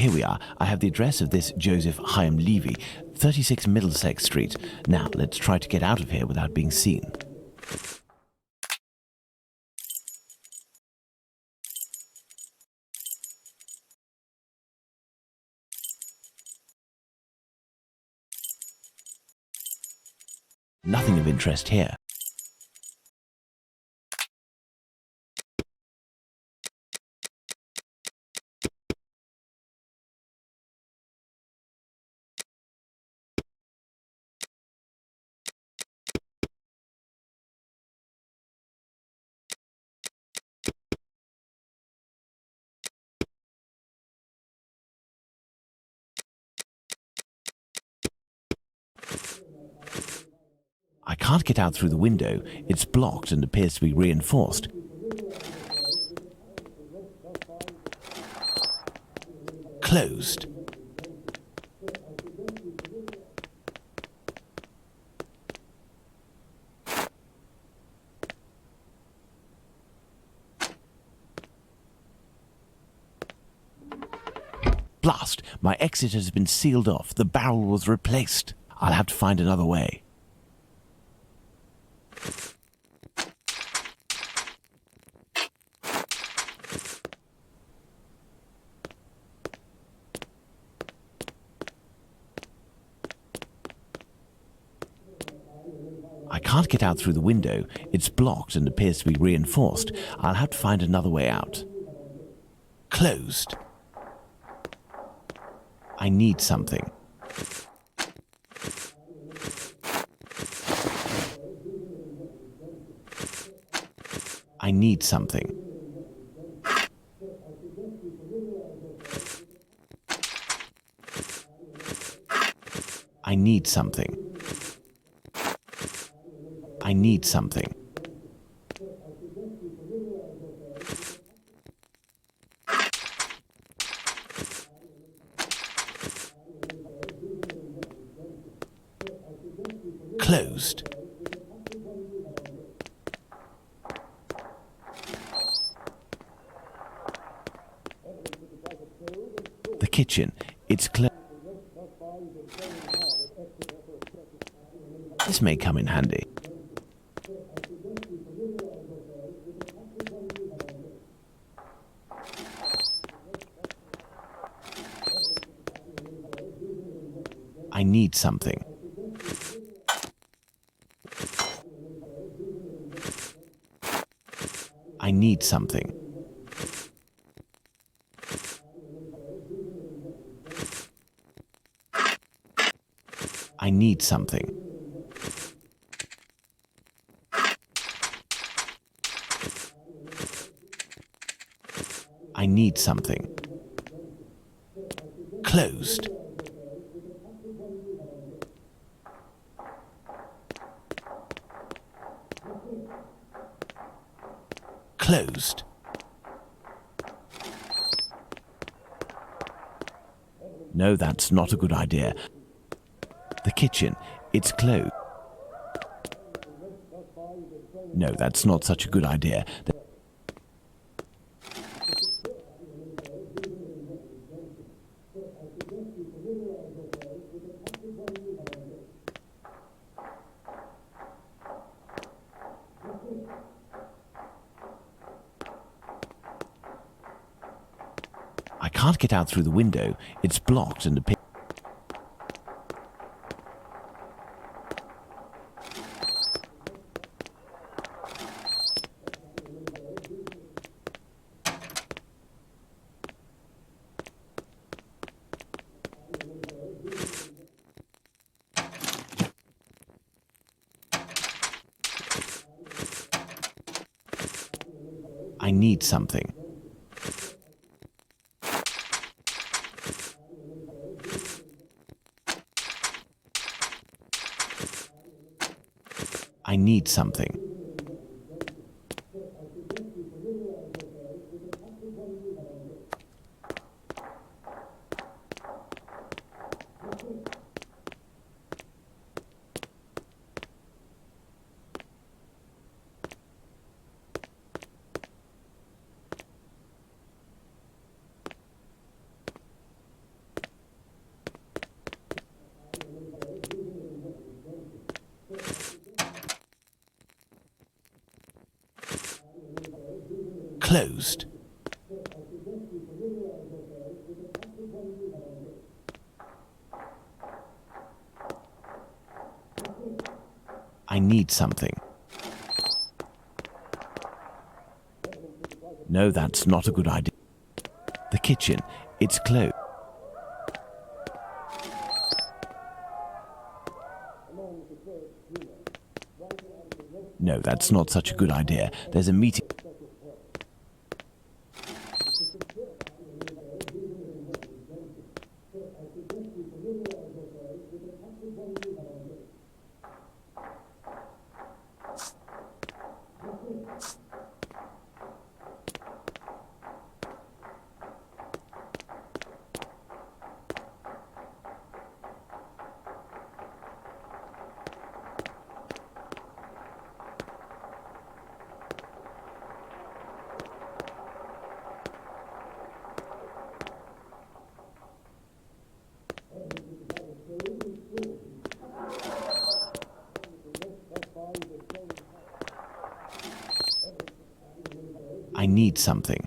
Here we are. I have the address of this Joseph Chaim Levy, 36 Middlesex Street. Now, let's try to get out of here without being seen. Nothing of interest here. I can't get out through the window. It's blocked and appears to be reinforced. Closed. Blast! My exit has been sealed off. The barrel was replaced. I'll have to find another way. I can't get out through the window. It's blocked and appears to be reinforced. I'll have to find another way out. Closed. I need something. I need something. I need something. I need something. Closed. The kitchen. It's closed. This may come in handy. I need something. I need something. I need something. I need something. Closed. Closed. No, that's not a good idea. The kitchen. It's closed. No, that's not such a good idea. can't get out through the window. It's blocked and a I need something. I need something. Closed. I need something. No, that's not a good idea. The kitchen, it's closed. No, that's not such a good idea. There's a meeting. I need something.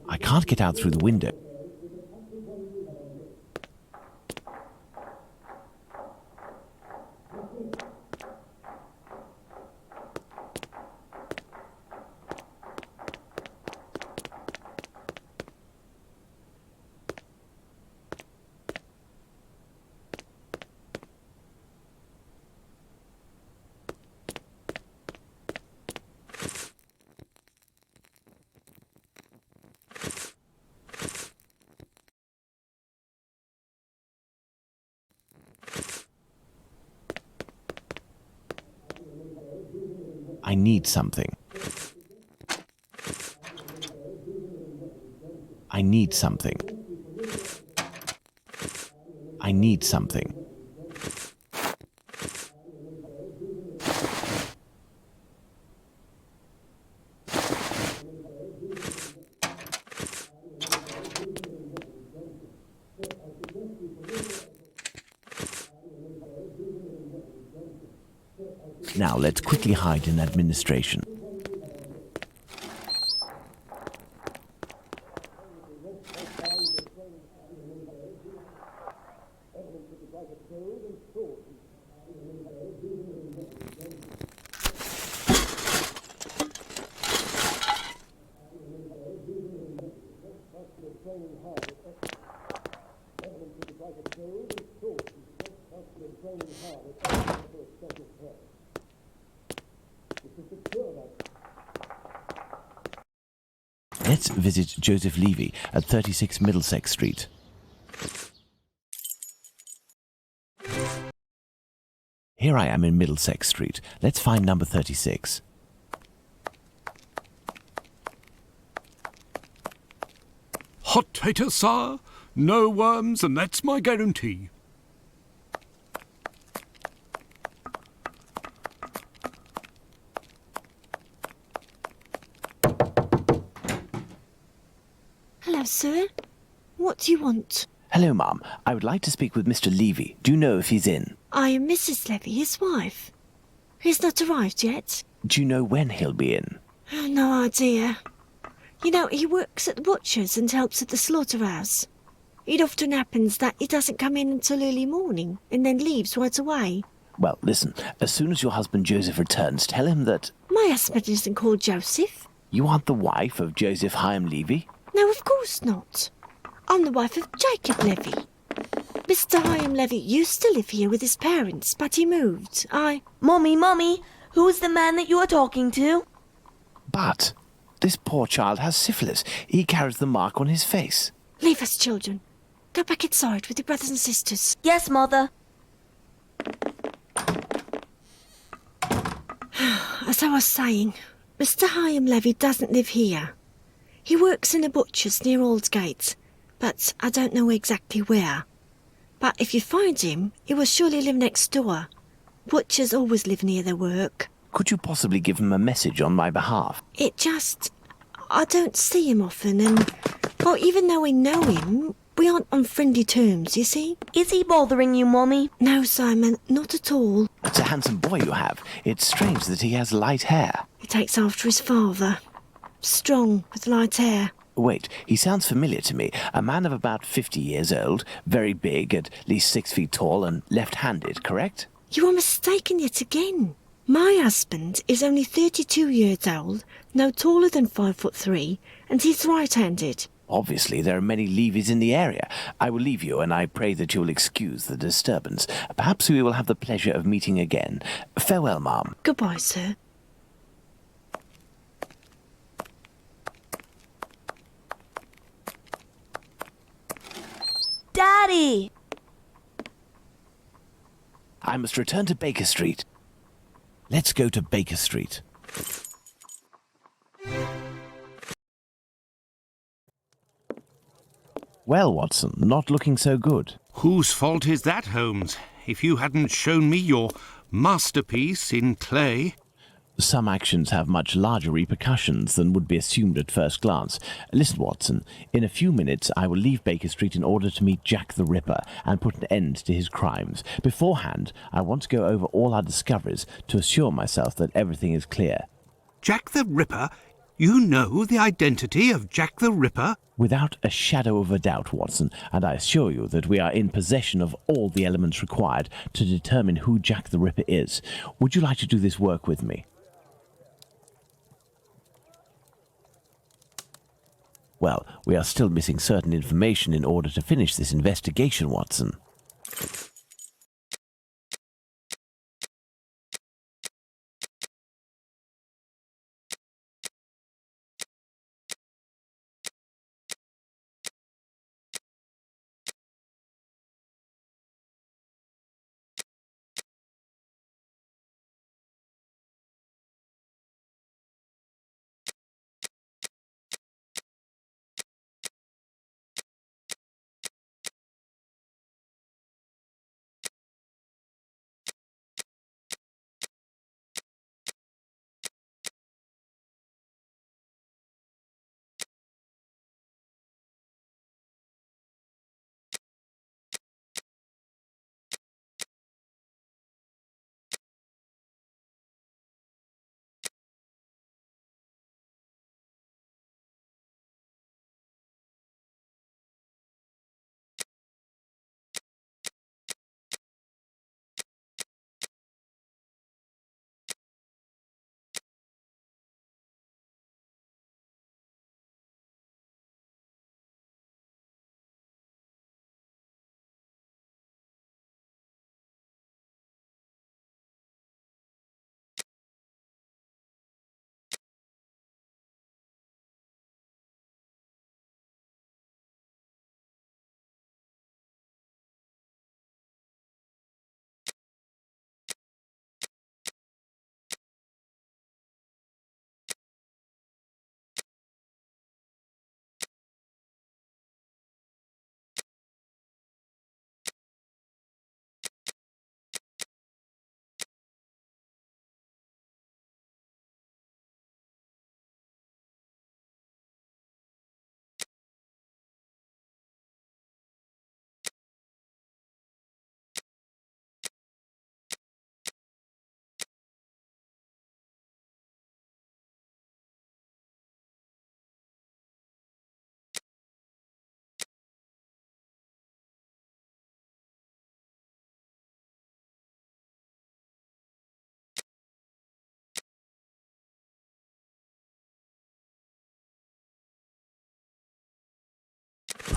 I can't get out through the window. I need something. I need something. I need something. Now let's quickly hide in administration. Let's visit Joseph Levy at 36 Middlesex Street. Here I am in Middlesex Street. Let's find number 36. Hot tater, sir? No worms, and that's my guarantee. sir. What do you want? Hello, Ma'am. I would like to speak with Mr. Levy. Do you know if he's in? I am Mrs. Levy, his wife. He's not arrived yet. Do you know when he'll be in? Oh, no idea. You know, he works at the butcher's and helps at the slaughterhouse. It often happens that he doesn't come in until early morning and then leaves right away. Well, listen, as soon as your husband Joseph returns, tell him that... My husband isn't called Joseph. You aren't the wife of Joseph Hyam Levy? No, of course not. I'm the wife of Jacob Levy. Mr. Hyam Levy used to live here with his parents, but he moved. Mummy, who's the man that you are talking to? But this poor child has syphilis. He carries the mark on his face. Leave us, children. Go back inside with your brothers and sisters. Yes, Mother. As I was saying, Mr. Hyam Levy doesn't live here. He works in a butcher's near Aldgate, but I don't know exactly where. But if you find him, he will surely live next door. Butchers always live near their work. Could you possibly give him a message on my behalf? I don't see him often, and, well, even though we know him, we aren't on friendly terms, you see? Is he bothering you, Mummy? No, Simon, not at all. It's a handsome boy you have. It's strange that he has light hair. He takes after his father. Strong, with light hair. Wait, he sounds familiar to me. A man of about 50 years old, very big, at least 6 feet tall, and left-handed, correct? You are mistaken yet again. My husband is only 32 years old, no taller than 5'3", and he's right-handed. Obviously, there are many Levys in the area. I will leave you, and I pray that you will excuse the disturbance. Perhaps we will have the pleasure of meeting again. Farewell, Ma'am. Goodbye, sir. Daddy! I must return to Baker Street. Let's go to Baker Street. Well, Watson, not looking so good. Whose fault is that, Holmes? If you hadn't shown me your masterpiece in clay... Some actions have much larger repercussions than would be assumed at first glance. Listen, Watson, in a few minutes I will leave Baker Street in order to meet Jack the Ripper and put an end to his crimes. Beforehand, I want to go over all our discoveries to assure myself that everything is clear. Jack the Ripper? You know the identity of Jack the Ripper? Without a shadow of a doubt, Watson, and I assure you that we are in possession of all the elements required to determine who Jack the Ripper is. Would you like to do this work with me? Well, we are still missing certain information in order to finish this investigation, Watson.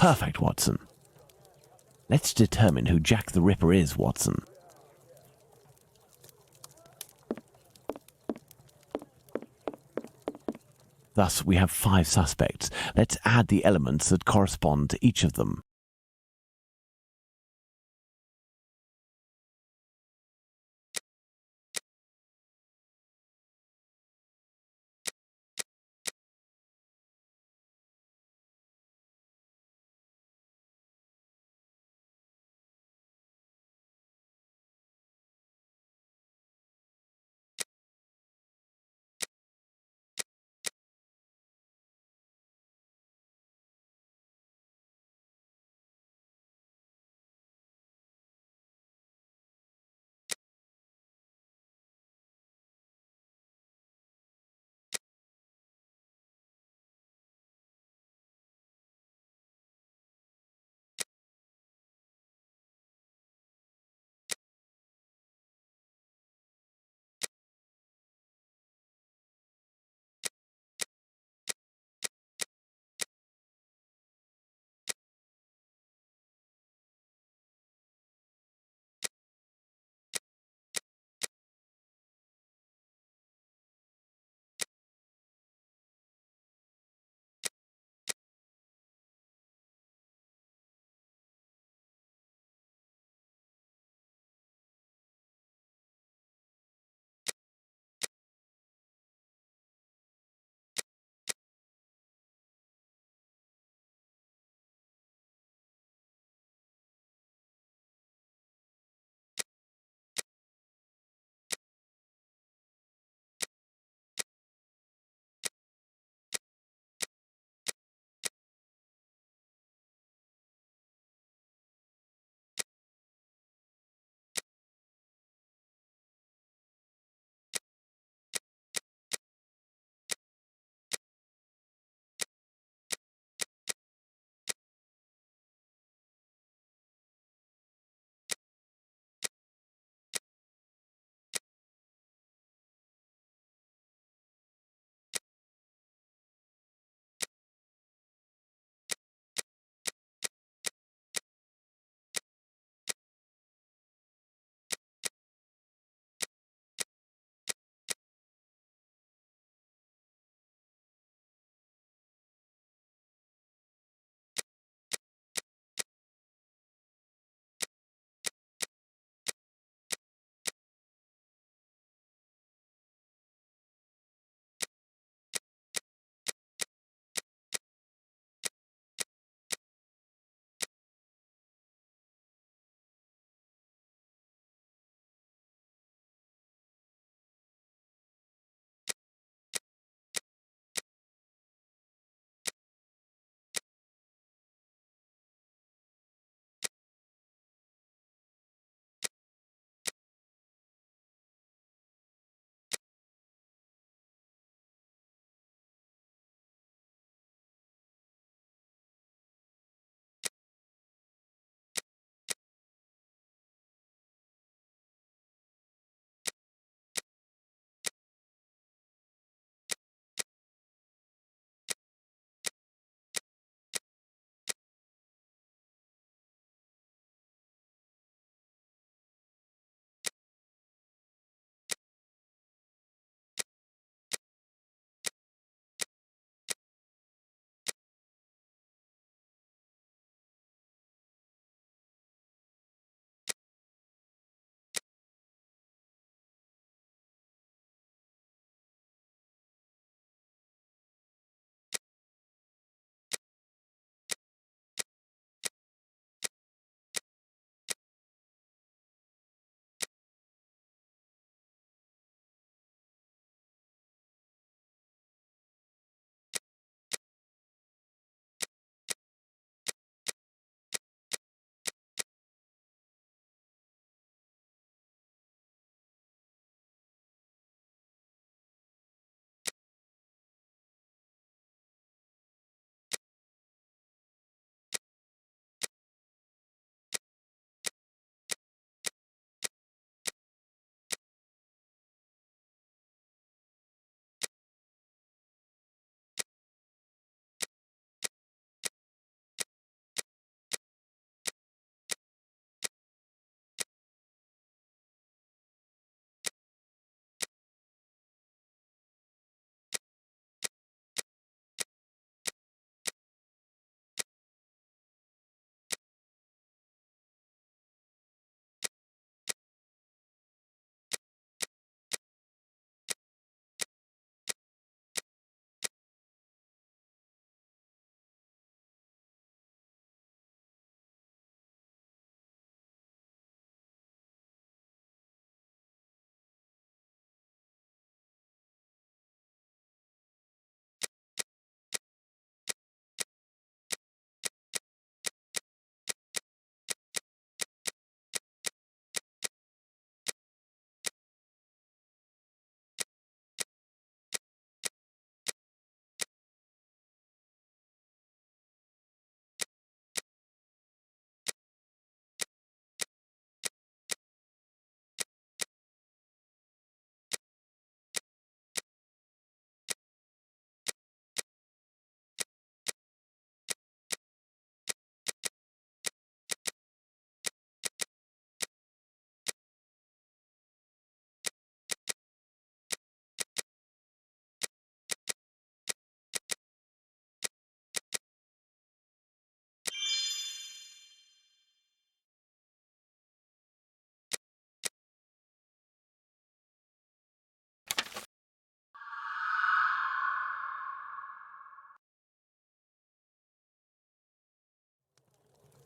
Perfect, Watson. Let's determine who Jack the Ripper is, Watson. Thus, we have 5 suspects. Let's add the elements that correspond to each of them.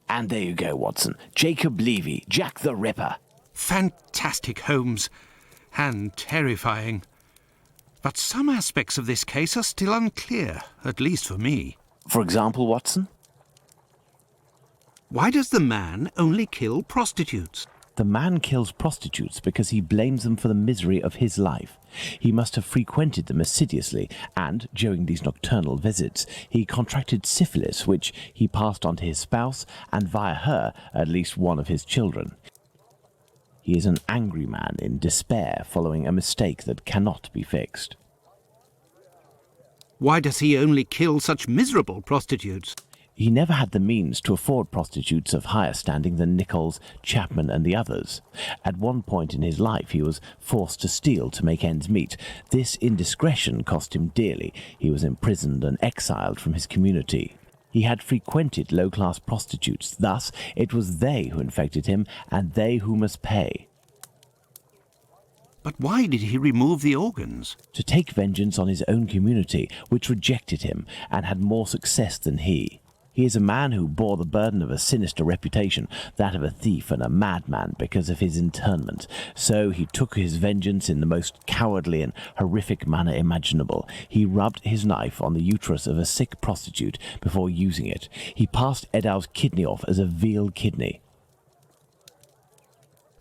And there you go, Watson. Jacob Levy, Jack the Ripper. Fantastic, Holmes. And terrifying. But some aspects of this case are still unclear, at least for me. For example, Watson? Why does the man only kill prostitutes? The man kills prostitutes because he blames them for the misery of his life. He must have frequented them assiduously, and, during these nocturnal visits, he contracted syphilis, which he passed on to his spouse, and via her, at least one of his children. He is an angry man in despair following a mistake that cannot be fixed. Why does he only kill such miserable prostitutes? He never had the means to afford prostitutes of higher standing than Nichols, Chapman, and the others. At one point in his life he was forced to steal to make ends meet. This indiscretion cost him dearly. He was imprisoned and exiled from his community. He had frequented low-class prostitutes. Thus, it was they who infected him, and they who must pay. But why did he remove the organs? To take vengeance on his own community, which rejected him and had more success than he. He is a man who bore the burden of a sinister reputation, that of a thief and a madman, because of his internment. So he took his vengeance in the most cowardly and horrific manner imaginable. He rubbed his knife on the uterus of a sick prostitute before using it. He passed Edow's kidney off as a veal kidney.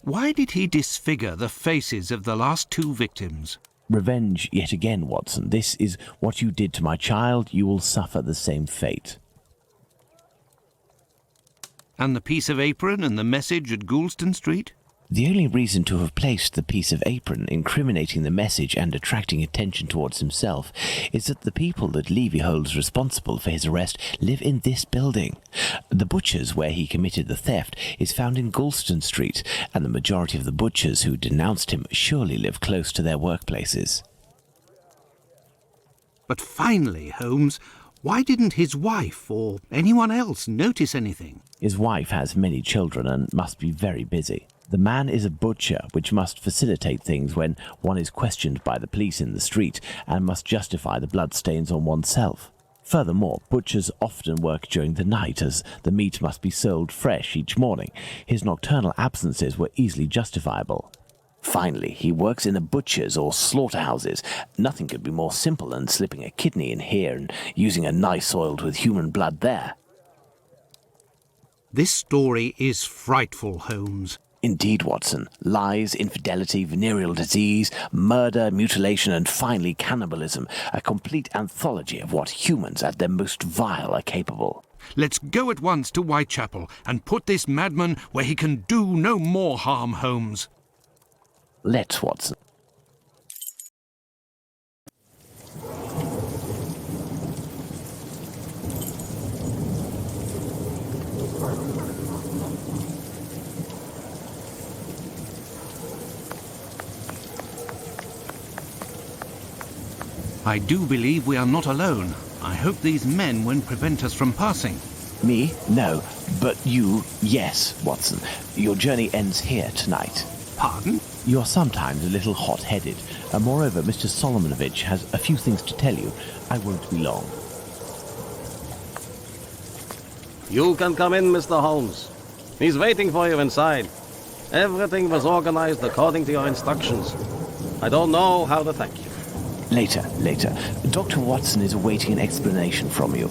Why did he disfigure the faces of the last two victims? Revenge yet again, Watson. This is what you did to my child. You will suffer the same fate. And the piece of apron and the message at Goulston Street? The only reason to have placed the piece of apron incriminating the message and attracting attention towards himself is that the people that Levy holds responsible for his arrest live in this building. The butcher's where he committed the theft is found in Goulston Street, and the majority of the butchers who denounced him surely live close to their workplaces. But finally, Holmes, why didn't his wife or anyone else notice anything? His wife has many children and must be very busy. The man is a butcher, which must facilitate things when one is questioned by the police in the street and must justify the bloodstains on oneself. Furthermore, butchers often work during the night, as the meat must be sold fresh each morning. His nocturnal absences were easily justifiable. Finally, he works in the butchers or slaughterhouses. Nothing could be more simple than slipping a kidney in here and using a knife soiled with human blood there. This story is frightful, Holmes. Indeed, Watson. Lies, infidelity, venereal disease, murder, mutilation, and finally cannibalism. A complete anthology of what humans at their most vile are capable. Let's go at once to Whitechapel and put this madman where he can do no more harm, Holmes. Let's, Watson. I do believe we are not alone. I hope these men won't prevent us from passing. Me? No. But you, yes, Watson. Your journey ends here tonight. Pardon? You're sometimes a little hot-headed. And moreover, Mr. Solomonovich has a few things to tell you. I won't be long. You can come in, Mr. Holmes. He's waiting for you inside. Everything was organized according to your instructions. I don't know how to thank you. Later. Dr. Watson is awaiting an explanation from you.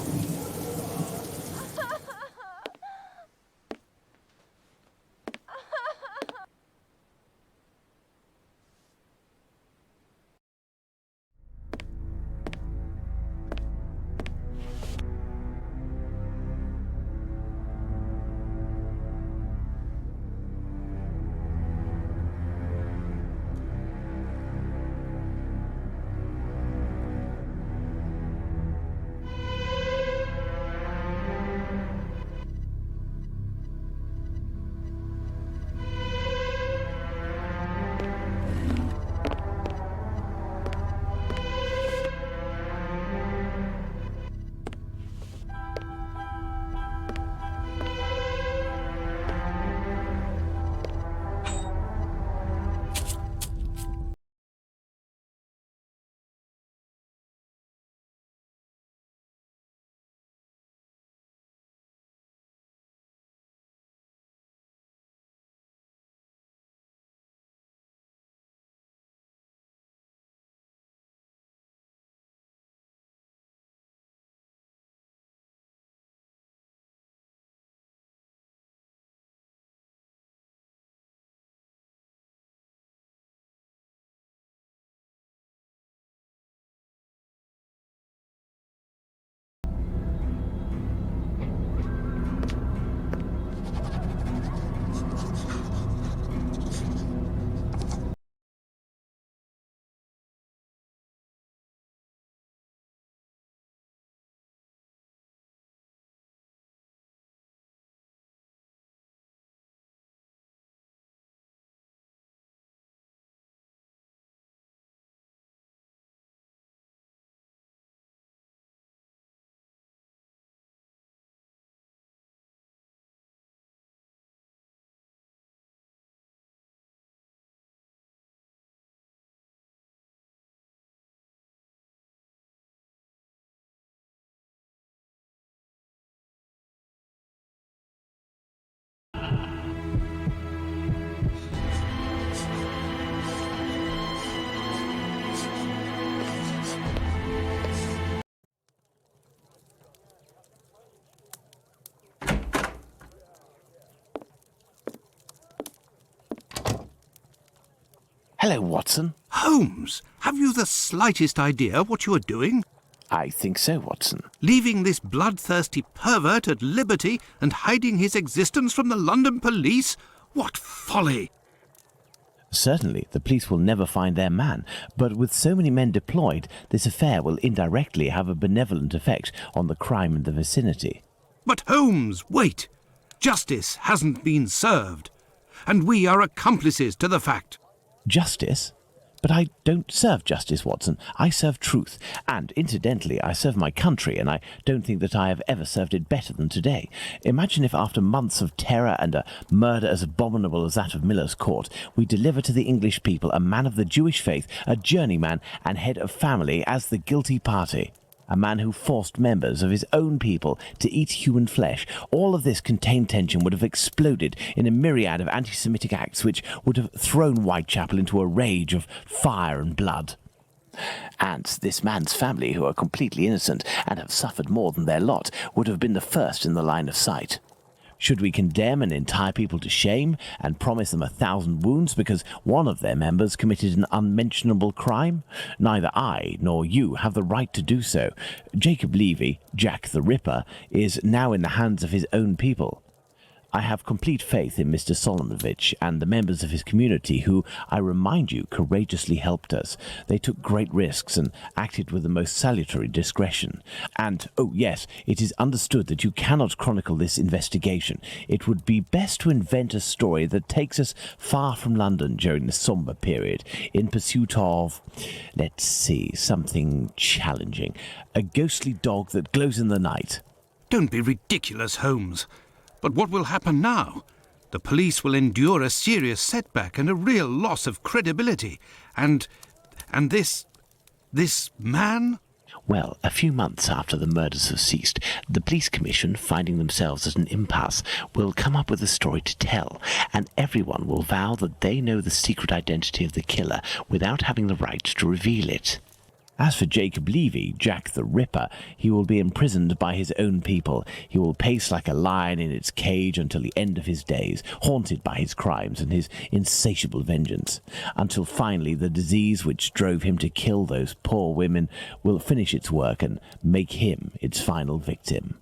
Hello, Watson. Holmes, have you the slightest idea what you are doing? I think so, Watson. Leaving this bloodthirsty pervert at liberty and hiding his existence from the London police? What folly! Certainly, the police will never find their man, but with so many men deployed, this affair will indirectly have a benevolent effect on the crime in the vicinity. But Holmes, wait! Justice hasn't been served, and we are accomplices to the fact. Justice? But I don't serve justice, Watson. I serve truth. And, incidentally, I serve my country, and I don't think that I have ever served it better than today. Imagine if, after months of terror and a murder as abominable as that of Miller's Court, we deliver to the English people a man of the Jewish faith, a journeyman and head of family as the guilty party. A man who forced members of his own people to eat human flesh. All of this contained tension would have exploded in a myriad of anti-Semitic acts which would have thrown Whitechapel into a rage of fire and blood. And this man's family, who are completely innocent and have suffered more than their lot, would have been the first in the line of sight. Should we condemn an entire people to shame and promise them 1,000 wounds because one of their members committed an unmentionable crime? Neither I nor you have the right to do so. Jacob Levy, Jack the Ripper, is now in the hands of his own people. I have complete faith in Mr. Solonovitch and the members of his community who, I remind you, courageously helped us. They took great risks and acted with the most salutary discretion. And, oh yes, it is understood that you cannot chronicle this investigation. It would be best to invent a story that takes us far from London during the sombre period, in pursuit of, let's see, something challenging. A ghostly dog that glows in the night. Don't be ridiculous, Holmes. But what will happen now? The police will endure a serious setback and a real loss of credibility. And this man? Well, a few months after the murders have ceased, the police commission, finding themselves at an impasse, will come up with a story to tell, and everyone will vow that they know the secret identity of the killer without having the right to reveal it. As for Jacob Levy, Jack the Ripper, he will be imprisoned by his own people. He will pace like a lion in its cage until the end of his days, haunted by his crimes and his insatiable vengeance, until finally the disease which drove him to kill those poor women will finish its work and make him its final victim.